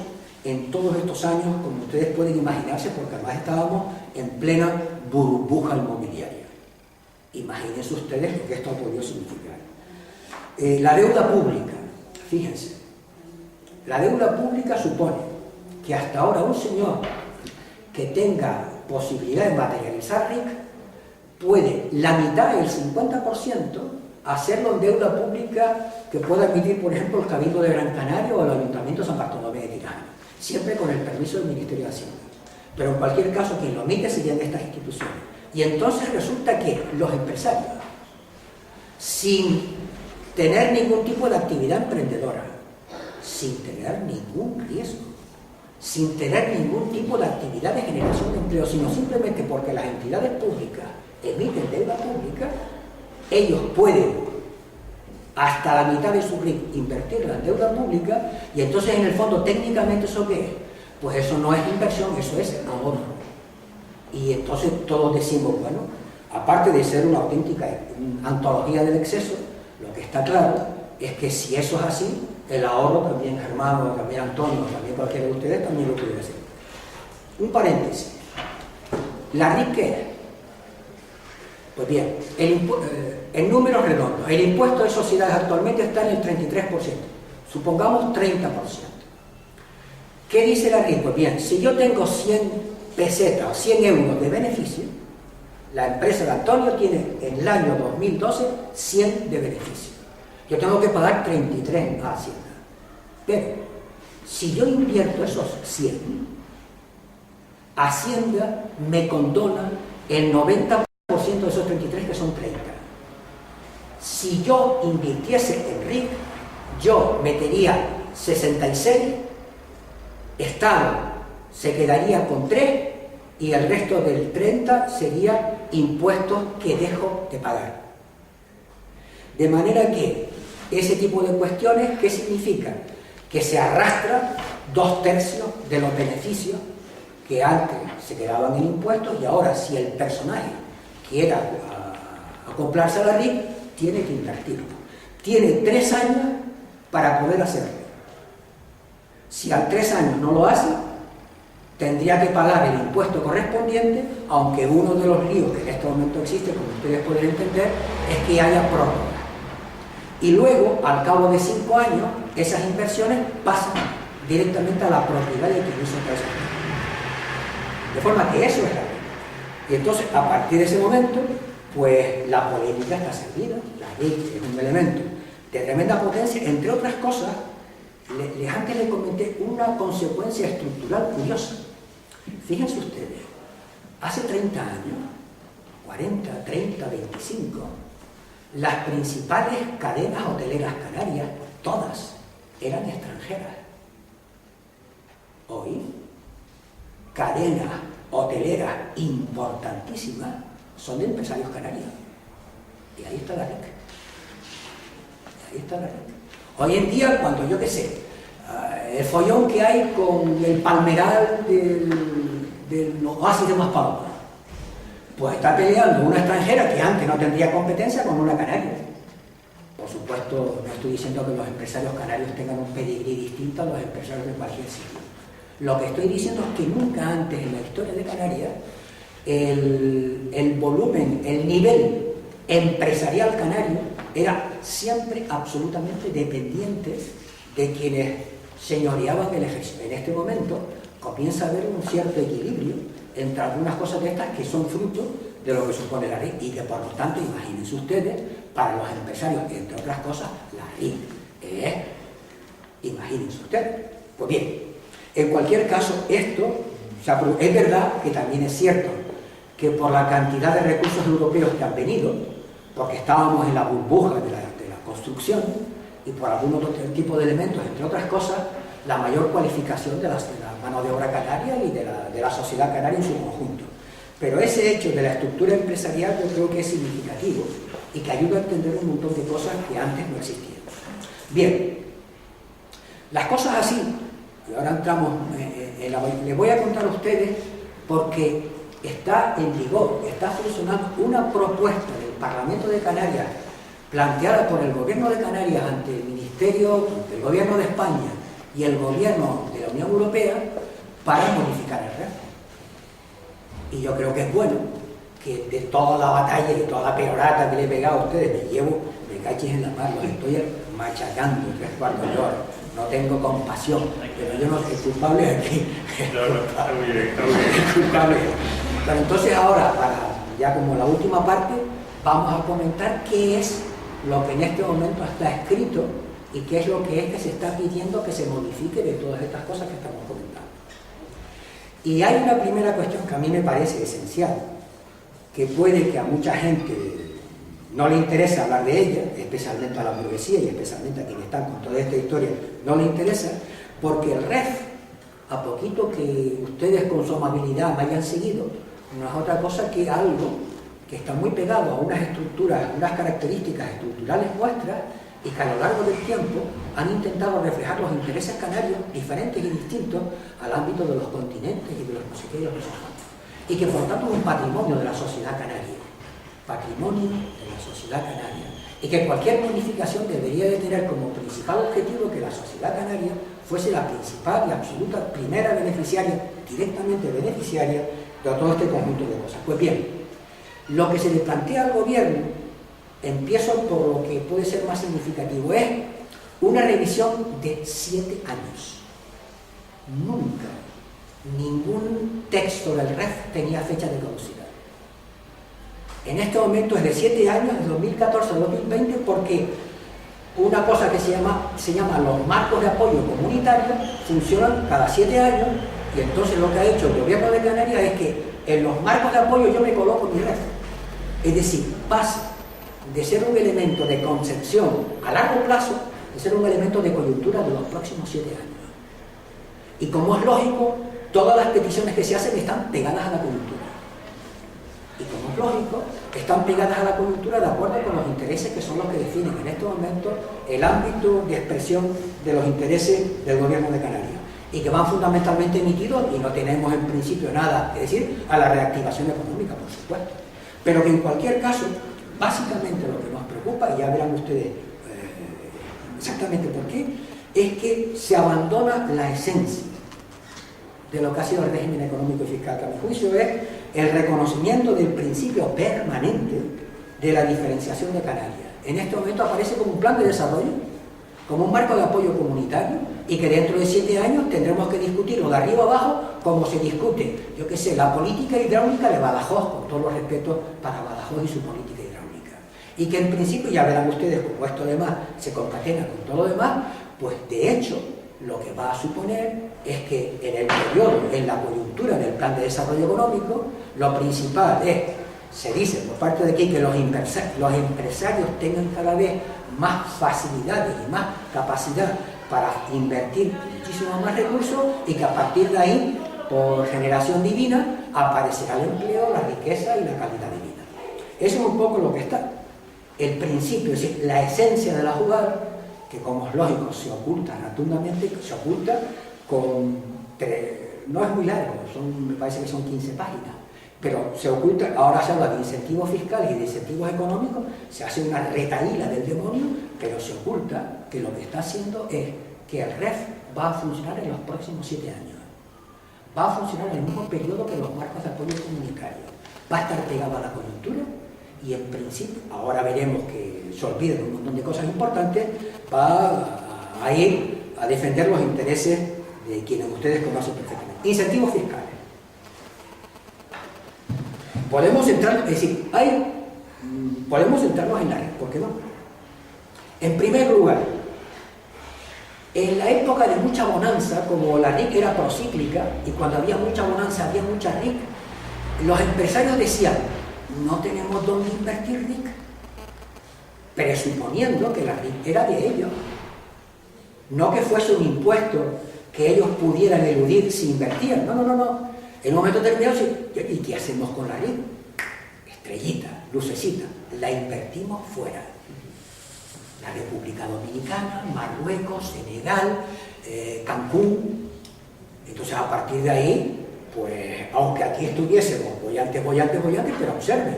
en todos estos años, como ustedes pueden imaginarse, porque además estábamos en plena burbuja inmobiliaria. Imagínense ustedes lo que esto ha podido significar. La deuda pública, fíjense, la deuda pública supone que hasta ahora un señor que tenga posibilidad de materializar RIC puede la mitad, el 50%, hacerlo en deuda pública que pueda emitir, por ejemplo, el Cabildo de Gran Canaria o el Ayuntamiento de San Bartolomé de Tirana, siempre con el permiso del Ministerio de Hacienda. Pero en cualquier caso, quien lo emite serían estas instituciones. Y entonces resulta que los empresarios, sin tener ningún tipo de actividad emprendedora, sin tener ningún riesgo, sin tener ningún tipo de actividad de generación de empleo, sino simplemente porque las entidades públicas emiten deuda pública, ellos pueden hasta la mitad de su RIC invertirla en deuda pública, y entonces en el fondo técnicamente ¿eso qué es? Pues eso no es inversión, eso es ahorro. Y entonces todos decimos, bueno, aparte de ser una auténtica antología del exceso, lo que está claro es que si eso es así, el ahorro también Germán, también Antonio, también cualquiera de ustedes también lo puede hacer. Un paréntesis. ¿La RIC qué es? Pues bien, en números redondos, el impuesto de sociedades actualmente está en el 33%, supongamos 30%. ¿Qué dice la RIC? Pues bien, si yo tengo 100 pesetas o 100 euros de beneficio, la empresa de Antonio tiene en el año 2012 100 de beneficio. Yo tengo que pagar 33 a Hacienda. Pero, si yo invierto esos 100, Hacienda me condona el 90% de esos 33, que son 30. Si yo invirtiese en RIC, yo metería 66, Estado se quedaría con 3 y el resto del 30 sería impuestos que dejo de pagar. De manera que ese tipo de cuestiones, ¿qué significa? Que se arrastra 2/3 de los beneficios que antes se quedaban en impuestos, y ahora si el personaje quiera acoplarse a la RIC, tiene que invertirlo. Tiene 3 años para poder hacerlo. Si a 3 años no lo hace, tendría que pagar el impuesto correspondiente, aunque uno de los líos que en este momento existe, como ustedes pueden entender, es que haya prórroga. Y luego, al cabo de 5 años, esas inversiones pasan directamente a la propiedad de quien hizo esa inversión. De forma que eso es la ley. Y entonces, a partir de ese momento, pues la polémica está servida. La ley es un elemento de tremenda potencia, entre otras cosas. Antes les comenté una consecuencia estructural curiosa. Fíjense ustedes, hace 30 años, 40, 30, 25, las principales cadenas hoteleras canarias, todas, eran extranjeras. Hoy, cadenas hoteleras importantísimas son de empresarios canarios. Y ahí está la RIC. Ahí está la RIC. Hoy en día, cuando yo qué sé, el follón que hay con el palmeral del oasis de Maspalomas, pues está peleando una extranjera que antes no tendría competencia con una canaria. Por supuesto, no estoy diciendo que los empresarios canarios tengan un pedigrí distinto a los empresarios de cualquier sitio. Lo que estoy diciendo es que nunca antes en la historia de Canarias el volumen, el nivel empresarial canario era siempre absolutamente dependiente de quienes señoreaban el ejército. En este momento comienza a haber un cierto equilibrio entre algunas cosas de estas que son fruto de lo que supone la RIC, y que por lo tanto, imagínense ustedes, para los empresarios, entre otras cosas, la RIC es, imagínense ustedes. Pues bien, en cualquier caso, esto, o sea, es verdad que también es cierto que por la cantidad de recursos europeos que han venido, porque estábamos en la burbuja de la construcción, y por algún otro tipo de elementos, entre otras cosas, la mayor cualificación de la mano de obra canaria y de la sociedad canaria en su conjunto. Pero ese hecho de la estructura empresarial yo creo que es significativo y que ayuda a entender un montón de cosas que antes no existían. Bien, las cosas así, y ahora entramos les voy a contar a ustedes porque está en vigor, está funcionando una propuesta del Parlamento de Canarias planteada por el Gobierno de Canarias ante el Ministerio del Gobierno de España y el Gobierno de la Unión Europea para modificar el REF. Y yo creo que es bueno que de toda la batalla y de toda la perorata que le he pegado a ustedes, me caches en la mano, los estoy machacando 3/4 de hora, no tengo compasión, pero yo no soy culpable aquí. Culpable. Pero entonces ahora, para ya como la última parte, vamos a comentar qué es lo que en este momento está escrito y qué es lo que se está pidiendo que se modifique de todas estas cosas que estamos comentando. Y hay una primera cuestión que a mí me parece esencial, que puede que a mucha gente no le interese hablar de ella, especialmente a la burguesía y especialmente a quienes están con toda esta historia, no le interesa, porque el REF, a poquito que ustedes con su amabilidad me hayan seguido, no es otra cosa que algo que está muy pegado a unas estructuras, unas características estructurales nuestras, y que a lo largo del tiempo han intentado reflejar los intereses canarios diferentes y distintos al ámbito de los continentes y de los no sé qué y los no sé cuántos. Y que por tanto es un patrimonio de la sociedad canaria, patrimonio de la sociedad canaria, y que cualquier modificación debería de tener como principal objetivo que la sociedad canaria fuese la principal y absoluta primera beneficiaria, directamente beneficiaria de todo este conjunto de cosas. Pues bien, lo que se le plantea al gobierno, empiezo por lo que puede ser más significativo, es una revisión de 7 años. Nunca ningún texto del REF tenía fecha de caducidad. En este momento es de 7 años, de 2014 a 2020, porque una cosa que se llama los marcos de apoyo comunitario funcionan cada 7 años, y entonces lo que ha hecho el gobierno de Canarias es que en los marcos de apoyo yo me coloco mi REF. Es decir, pasa de ser un elemento de concepción a largo plazo, de ser un elemento de coyuntura de los próximos 7 años. Y como es lógico, todas las peticiones que se hacen están pegadas a la coyuntura. Y como es lógico, están pegadas a la coyuntura de acuerdo con los intereses que son los que definen en este momento el ámbito de expresión de los intereses del gobierno de Canarias, y que van fundamentalmente emitidos, y no tenemos en principio nada que decir, a la reactivación económica, por supuesto. Pero que en cualquier caso, básicamente lo que nos preocupa, y ya verán ustedes exactamente por qué, es que se abandona la esencia de lo que ha sido el régimen económico y fiscal, que a mi juicio es el reconocimiento del principio permanente de la diferenciación de Canarias. En este momento aparece como un plan de desarrollo, como un marco de apoyo comunitario, y que dentro de 7 años tendremos que discutirlo de arriba abajo, como se discute, yo qué sé, la política hidráulica de Badajoz, con todos los respetos para Badajoz y su política hidráulica. Y que en principio, ya verán ustedes como esto además se concatena con todo lo demás, pues de hecho lo que va a suponer es que en el periodo, en la coyuntura del plan de desarrollo económico, lo principal es, se dice por parte de aquí, que los empresarios tengan cada vez más facilidades y más capacidad para invertir muchísimo más recursos, y que a partir de ahí, por generación divina, aparecerá el empleo, la riqueza y la calidad de vida. Eso es un poco lo que está. El principio, es decir, la esencia de la jugada, que como es lógico se oculta rotundamente, se oculta con, no es muy largo, me parece que son 15 páginas, pero se oculta, ahora se habla de incentivos fiscales y de incentivos económicos, se hace una retahíla del demonio, pero se oculta que lo que está haciendo es que el REF va a funcionar en los próximos 7 años. Va a funcionar en el mismo periodo que los marcos de apoyo comunitario. Va a estar pegado a la coyuntura, y en principio, ahora veremos que se olvida de un montón de cosas importantes, va a ir a defender los intereses de quienes ustedes conocen perfectamente. Incentivos fiscales. Podemos centrarnos, es decir, podemos centrarnos en la RIC, ¿por qué no? En primer lugar, en la época de mucha bonanza, como la RIC era procíclica, y cuando había mucha bonanza había mucha RIC, los empresarios decían, no tenemos dónde invertir RIC, presuponiendo que la RIC era de ellos, no que fuese un impuesto que ellos pudieran eludir si invertían, no. En un momento determinado, ¿y qué hacemos con la RIC? Estrellita, lucecita, la invertimos fuera. La República Dominicana, Marruecos, Senegal, Cancún. Entonces, a partir de ahí, pues, aunque aquí estuviésemos bollantes, pero observen,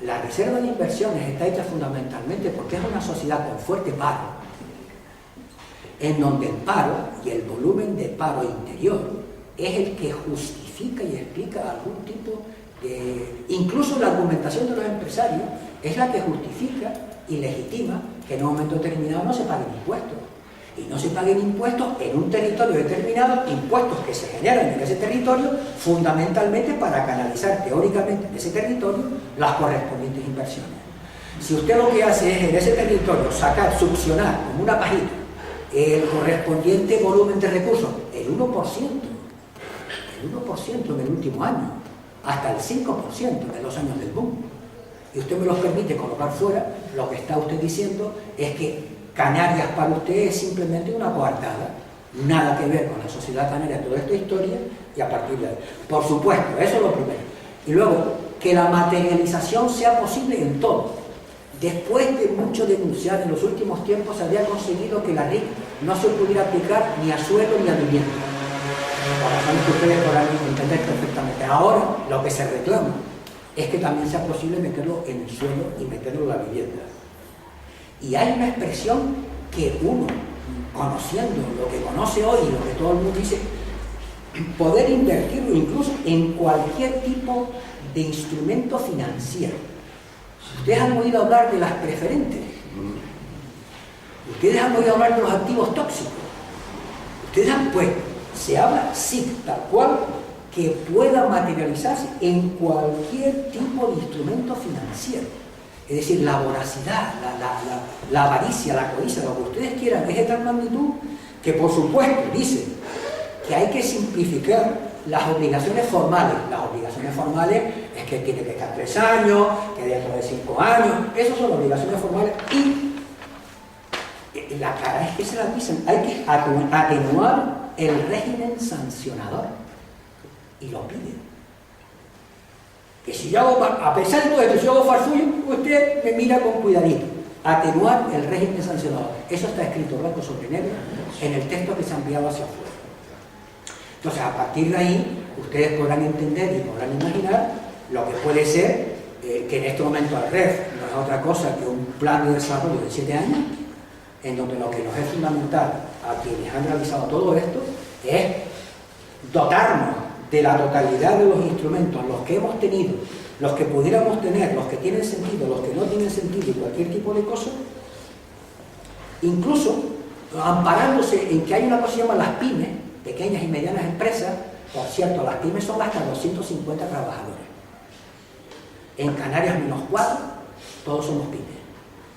la reserva de inversiones está hecha fundamentalmente porque es una sociedad con fuerte paro, en donde el paro y el volumen de paro interior es el que justifica y explica algún tipo de... Incluso la argumentación de los empresarios es la que justifica y legitima que en un momento determinado no se paguen impuestos. Y no se paguen impuestos en un territorio determinado, impuestos que se generan en ese territorio, fundamentalmente para canalizar teóricamente en ese territorio las correspondientes inversiones. Si usted lo que hace es en ese territorio sacar, succionar como una pajita el correspondiente volumen de recursos, el 1% en el último año, hasta el 5% en los años del boom, y usted me los permite colocar fuera, lo que está usted diciendo es que Canarias para usted es simplemente una coartada, nada que ver con la sociedad canaria, toda esta historia, y a partir de ahí. Por supuesto, eso es lo primero. Y luego, que la materialización sea posible en todo. Después de mucho denunciar, en los últimos tiempos se había conseguido que la RIC no se pudiera aplicar ni a suelo ni a vivienda. Por razones que ustedes podrán entender perfectamente. Ahora, lo que se reclama es que también sea posible meterlo en el suelo y meterlo en la vivienda. Y hay una expresión que uno, conociendo lo que conoce hoy y lo que todo el mundo dice, poder invertirlo incluso en cualquier tipo de instrumento financiero. Ustedes han oído hablar de las preferentes. Ustedes han oído hablar de los activos tóxicos. Ustedes han, pues, se habla, sí, tal cual, que pueda materializarse en cualquier tipo de instrumento financiero. Es decir, la voracidad, la avaricia, la codicia, lo que ustedes quieran, es de tal magnitud que, por supuesto, dicen que hay que simplificar las obligaciones formales. Las obligaciones formales es que tiene que estar 3 años, que dentro de 5 años, esas son obligaciones formales, y la cara es que se las dicen, hay que atenuar el régimen sancionador, y lo piden. Que si yo hago, a pesar de todo esto, si yo hago farfullo, usted me mira con cuidadito. Atenuar el régimen sancionador. Eso está escrito blanco sobre negro en el texto que se ha enviado hacia afuera. Entonces, a partir de ahí, ustedes podrán entender y podrán imaginar lo que puede ser que en este momento el REF no es otra cosa que un plan de desarrollo de 7 años, en donde lo que nos es fundamental a quienes han realizado todo esto es dotarnos de la totalidad de los instrumentos, los que hemos tenido, los que pudiéramos tener, los que tienen sentido, los que no tienen sentido y cualquier tipo de cosa, incluso amparándose en que hay una cosa que se llama las pymes, pequeñas y medianas empresas. Por cierto, las pymes son hasta 250 trabajadores. En Canarias menos 4, todos somos pymes,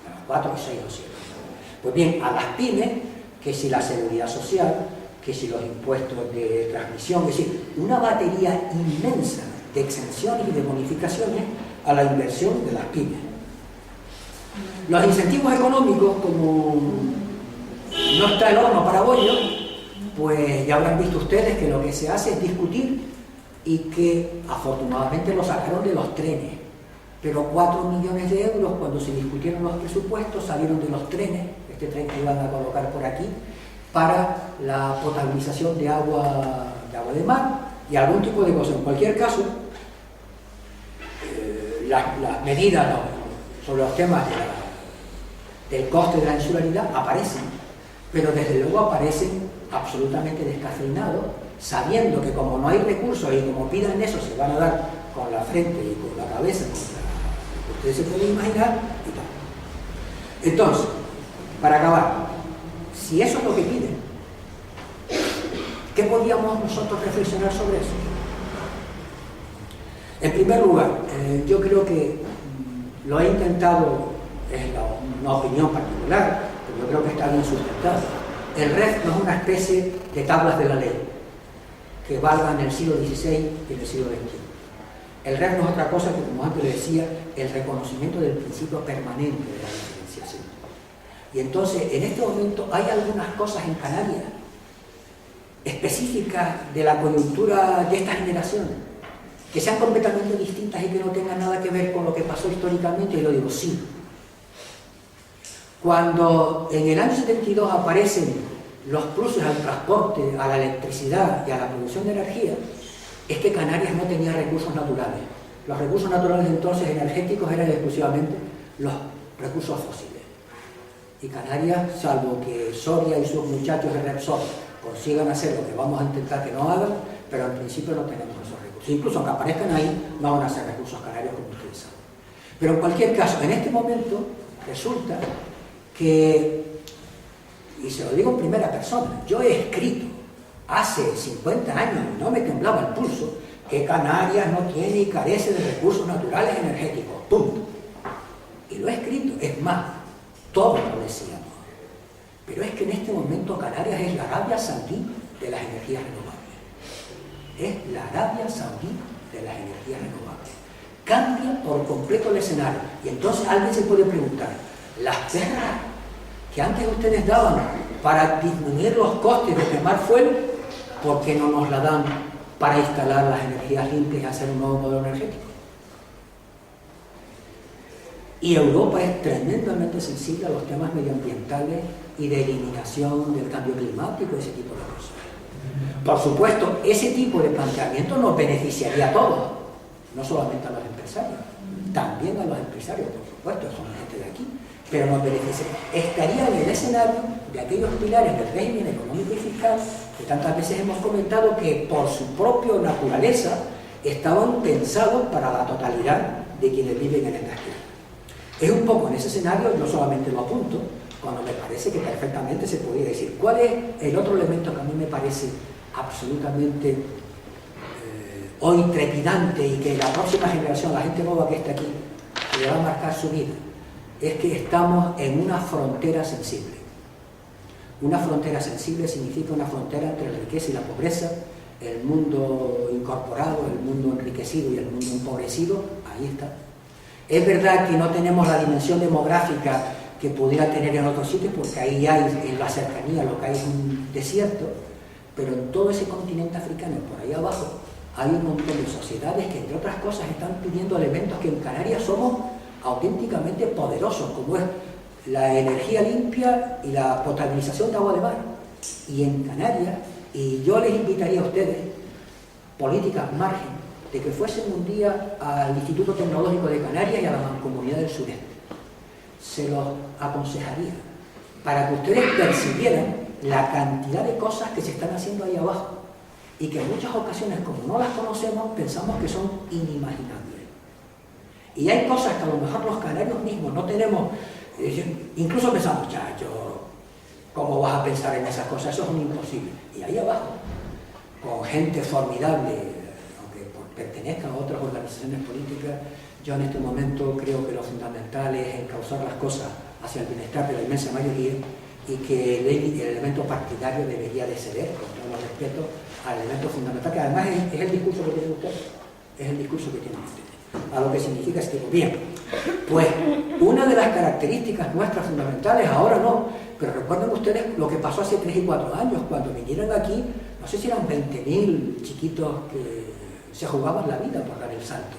menos 4 o 6 o 7. Pues bien, a las pymes, que si la seguridad social, que si los impuestos de transmisión, es decir, una batería inmensa de exenciones y de bonificaciones a la inversión de las pymes. Los incentivos económicos, como no está el horno para bollo, pues ya habrán visto ustedes que lo que se hace es discutir, y que afortunadamente lo sacaron de los trenes, pero 4 millones de euros cuando se discutieron los presupuestos salieron de los trenes, este tren que iban a colocar por aquí, para la potabilización de agua de mar y algún tipo de cosas. En cualquier caso, las medidas sobre los temas del coste de la insularidad aparecen, pero desde luego aparecen absolutamente descafeinados, sabiendo que como no hay recursos y como pidan eso se van a dar con la frente y con la cabeza, ustedes se pueden imaginar y tal. Entonces, para acabar, si eso es lo que piden, ¿qué podríamos nosotros reflexionar sobre eso? En primer lugar, yo creo que lo he intentado, es una opinión particular, pero yo creo que está bien sustentado. El REF no es una especie de tablas de la ley que valgan en el siglo XVI y en el siglo XXI. El REF no es otra cosa que, como antes le decía, el reconocimiento del principio permanente de la diferenciación. Y entonces, en este momento, hay algunas cosas en Canarias específicas de la coyuntura de esta generación que sean completamente distintas y que no tengan nada que ver con lo que pasó históricamente, y lo digo, sí. Cuando en el año 72 aparecen los pluses al transporte, a la electricidad y a la producción de energía, es que Canarias no tenía recursos naturales. Los recursos naturales entonces energéticos eran exclusivamente los recursos fósiles. Y Canarias, salvo que Soria y sus muchachos de Repsol consigan hacer lo que vamos a intentar que no hagan, pero en principio no tenemos esos recursos. Incluso aunque aparezcan ahí, no van a ser recursos canarios como ustedes saben. Pero en cualquier caso, en este momento resulta que, y se lo digo en primera persona, yo he escrito hace 50 años, no me temblaba el pulso, que Canarias no tiene y carece de recursos naturales energéticos, punto. Y lo he escrito, es más, todos lo decíamos. Pero es que en este momento Canarias es la Arabia Saudí de las energías renovables. Es la Arabia Saudí de las energías renovables. Cambia por completo el escenario. Y entonces alguien se puede preguntar, las perras que antes ustedes daban para disminuir los costes de quemar fuel, ¿por qué no nos la dan para instalar las energías limpias y hacer un nuevo modelo energético? Y Europa es tremendamente sensible a los temas medioambientales y de eliminación del cambio climático, ese tipo de cosas. Por supuesto, ese tipo de planteamiento nos beneficiaría a todos, no solamente a los empresarios, también a los empresarios, por supuesto, son gente de aquí, pero nos beneficiaría. Estaría en el escenario de aquellos pilares del régimen económico y fiscal que tantas veces hemos comentado que por su propia naturaleza estaban pensados para la totalidad de quienes viven en estas tierras. Es un poco en ese escenario, yo solamente lo apunto, cuando me parece que perfectamente se podría decir. ¿Cuál es el otro elemento que a mí me parece absolutamente hoy trepidante y que la próxima generación, la gente nueva que está aquí, le va a marcar su vida? Es que estamos en una frontera sensible. Una frontera sensible significa una frontera entre la riqueza y la pobreza, el mundo incorporado, el mundo enriquecido y el mundo empobrecido, ahí está. Es verdad que no tenemos la dimensión demográfica que pudiera tener en otros sitios, porque ahí hay, en la cercanía, lo que hay es un desierto, pero en todo ese continente africano, por ahí abajo, hay un montón de sociedades que, entre otras cosas, están pidiendo elementos que en Canarias somos auténticamente poderosos, como es la energía limpia y la potabilización de agua de mar. Y en Canarias, y yo les invitaría a ustedes, políticas margen, de que fuesen un día al Instituto Tecnológico de Canarias y a la Mancomunidad del Sureste. Se los aconsejaría, para que ustedes percibieran la cantidad de cosas que se están haciendo ahí abajo, y que en muchas ocasiones, como no las conocemos, pensamos que son inimaginables. Y hay cosas que a lo mejor los canarios mismos no tenemos, incluso pensamos, muchachos, ¿cómo vas a pensar en esas cosas? Eso es un imposible. Y ahí abajo, con gente formidable, pertenezcan a otras organizaciones políticas, yo en este momento creo que lo fundamental es encauzar las cosas hacia el bienestar de la inmensa mayoría y que el elemento partidario debería de ceder, con todo el respeto, al elemento fundamental, que además es el discurso que tienen ustedes, es el discurso que tienen ustedes, a lo que significa este gobierno. Pues una de las características nuestras fundamentales, ahora no, pero recuerden ustedes lo que pasó hace 3 y 4 años, cuando vinieron aquí, no sé si eran 20.000 chiquitos que se jugaban la vida por dar el salto.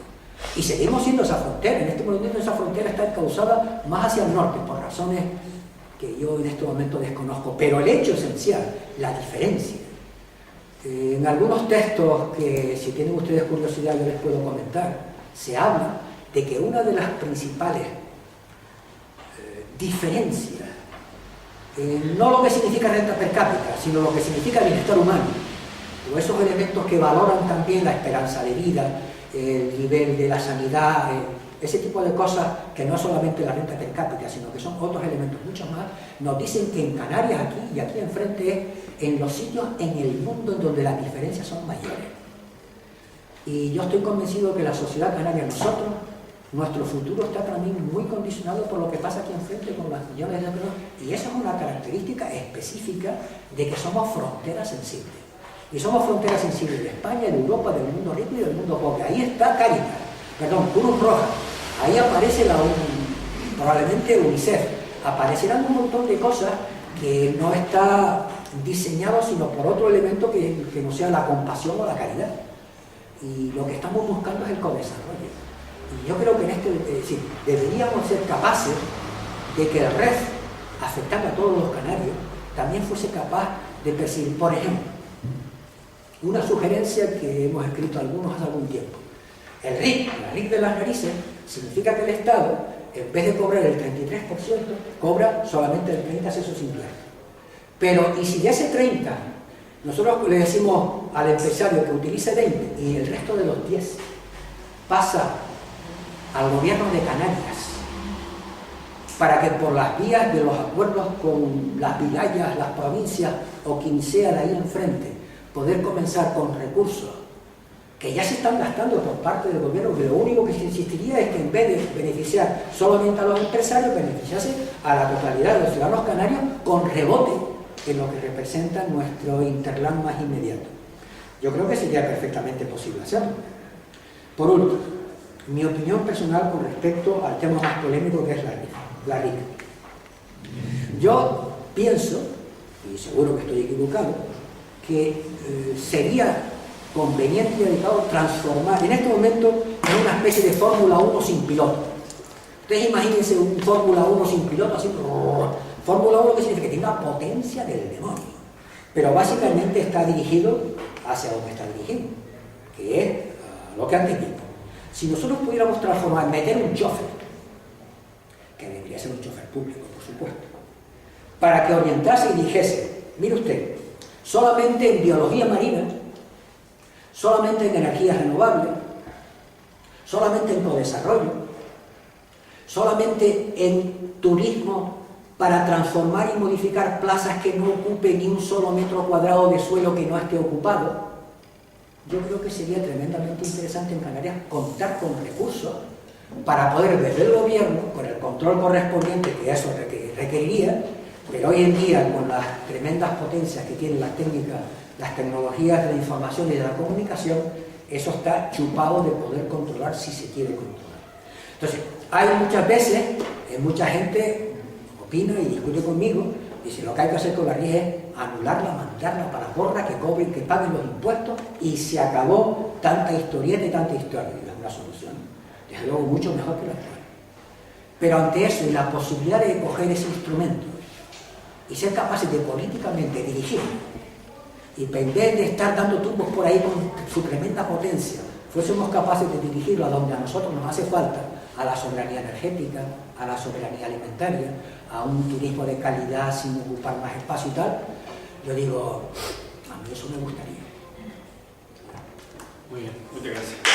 Y seguimos siendo esa frontera. En este momento esa frontera está encauzada más hacia el norte, por razones que yo en este momento desconozco. Pero el hecho esencial, la diferencia. En algunos textos que, si tienen ustedes curiosidad, yo les puedo comentar, se habla de que una de las principales diferencias, no lo que significa renta per cápita, sino lo que significa bienestar humano, o esos elementos que valoran también la esperanza de vida, el nivel de la sanidad, ese tipo de cosas que no es solamente la renta per cápita, sino que son otros elementos mucho más, nos dicen que en Canarias, aquí y aquí enfrente, es en los sitios en el mundo en donde las diferencias son mayores. Y yo estoy convencido que la sociedad canaria, nosotros, nuestro futuro está también muy condicionado por lo que pasa aquí enfrente con las millones de personas, y eso es una característica específica de que somos fronteras sensibles. Y somos fronteras sensibles de España, de Europa, del mundo rico y del mundo pobre. Ahí está Cruz Roja. Ahí aparece probablemente UNICEF. Aparecerán un montón de cosas que no está diseñado sino por otro elemento que no sea la compasión o la caridad. Y lo que estamos buscando es el codesarrollo. Y yo creo que deberíamos ser capaces de que el REF, afectando a todos los canarios, también fuese capaz de percibir, por ejemplo, una sugerencia que hemos escrito algunos hace algún tiempo. El RIC, la RIC de las narices, significa que el Estado, en vez de cobrar el 33%, cobra solamente el 30% hacia sus impuestos. Pero, ¿y si de ese 30%, nosotros le decimos al empresario que utilice 20% y el resto de los 10% pasa al gobierno de Canarias, para que por las vías de los acuerdos con las vilayas, las provincias o quien sea de ahí enfrente, poder comenzar con recursos que ya se están gastando por parte del gobierno, que lo único que se insistiría es que en vez de beneficiar solamente a los empresarios, beneficiase a la totalidad de los ciudadanos canarios con rebote en lo que representa nuestro interland más inmediato. Yo creo que sería perfectamente posible hacerlo. Por último, mi opinión personal con respecto al tema más polémico que es la RIC. Yo pienso, y seguro que estoy equivocado, que sería conveniente y adecuado transformar en este momento en una especie de Fórmula 1 sin piloto. Ustedes imagínense un Fórmula 1 sin piloto, así, Fórmula 1 que significa que tiene una potencia del demonio, pero básicamente está dirigido hacia donde está dirigido, que es lo que antes vimos. Si nosotros pudiéramos transformar, meter un chofer, que debería ser un chofer público, por supuesto, para que orientase y dijese, mire usted, solamente en biología marina, solamente en energías renovables, solamente en codesarrollo, solamente en turismo para transformar y modificar plazas que no ocupen ni un solo metro cuadrado de suelo que no esté ocupado. Yo creo que sería tremendamente interesante en Canarias contar con recursos para poder desde el gobierno, con el control correspondiente que eso requeriría, pero hoy en día con las tremendas potencias que tienen las técnicas, las tecnologías de la información y de la comunicación, eso está chupado de poder controlar si se quiere controlar. Entonces, hay muchas veces, mucha gente opina y discute conmigo, dice lo que hay que hacer con la RIE es anularla, mandarla para la borra, que cobren, que paguen los impuestos y se acabó tanta historieta y tanta historia. Y es una solución, desde luego mucho mejor que la actual. Pero ante eso y la posibilidad de coger ese instrumento y ser capaces de políticamente dirigir, y en vez de estar dando tumbos por ahí con su tremenda potencia, fuésemos capaces de dirigirlo a donde a nosotros nos hace falta, a la soberanía energética, a la soberanía alimentaria, a un turismo de calidad sin ocupar más espacio y tal, yo digo, a mí eso me gustaría. Muy bien, muchas gracias.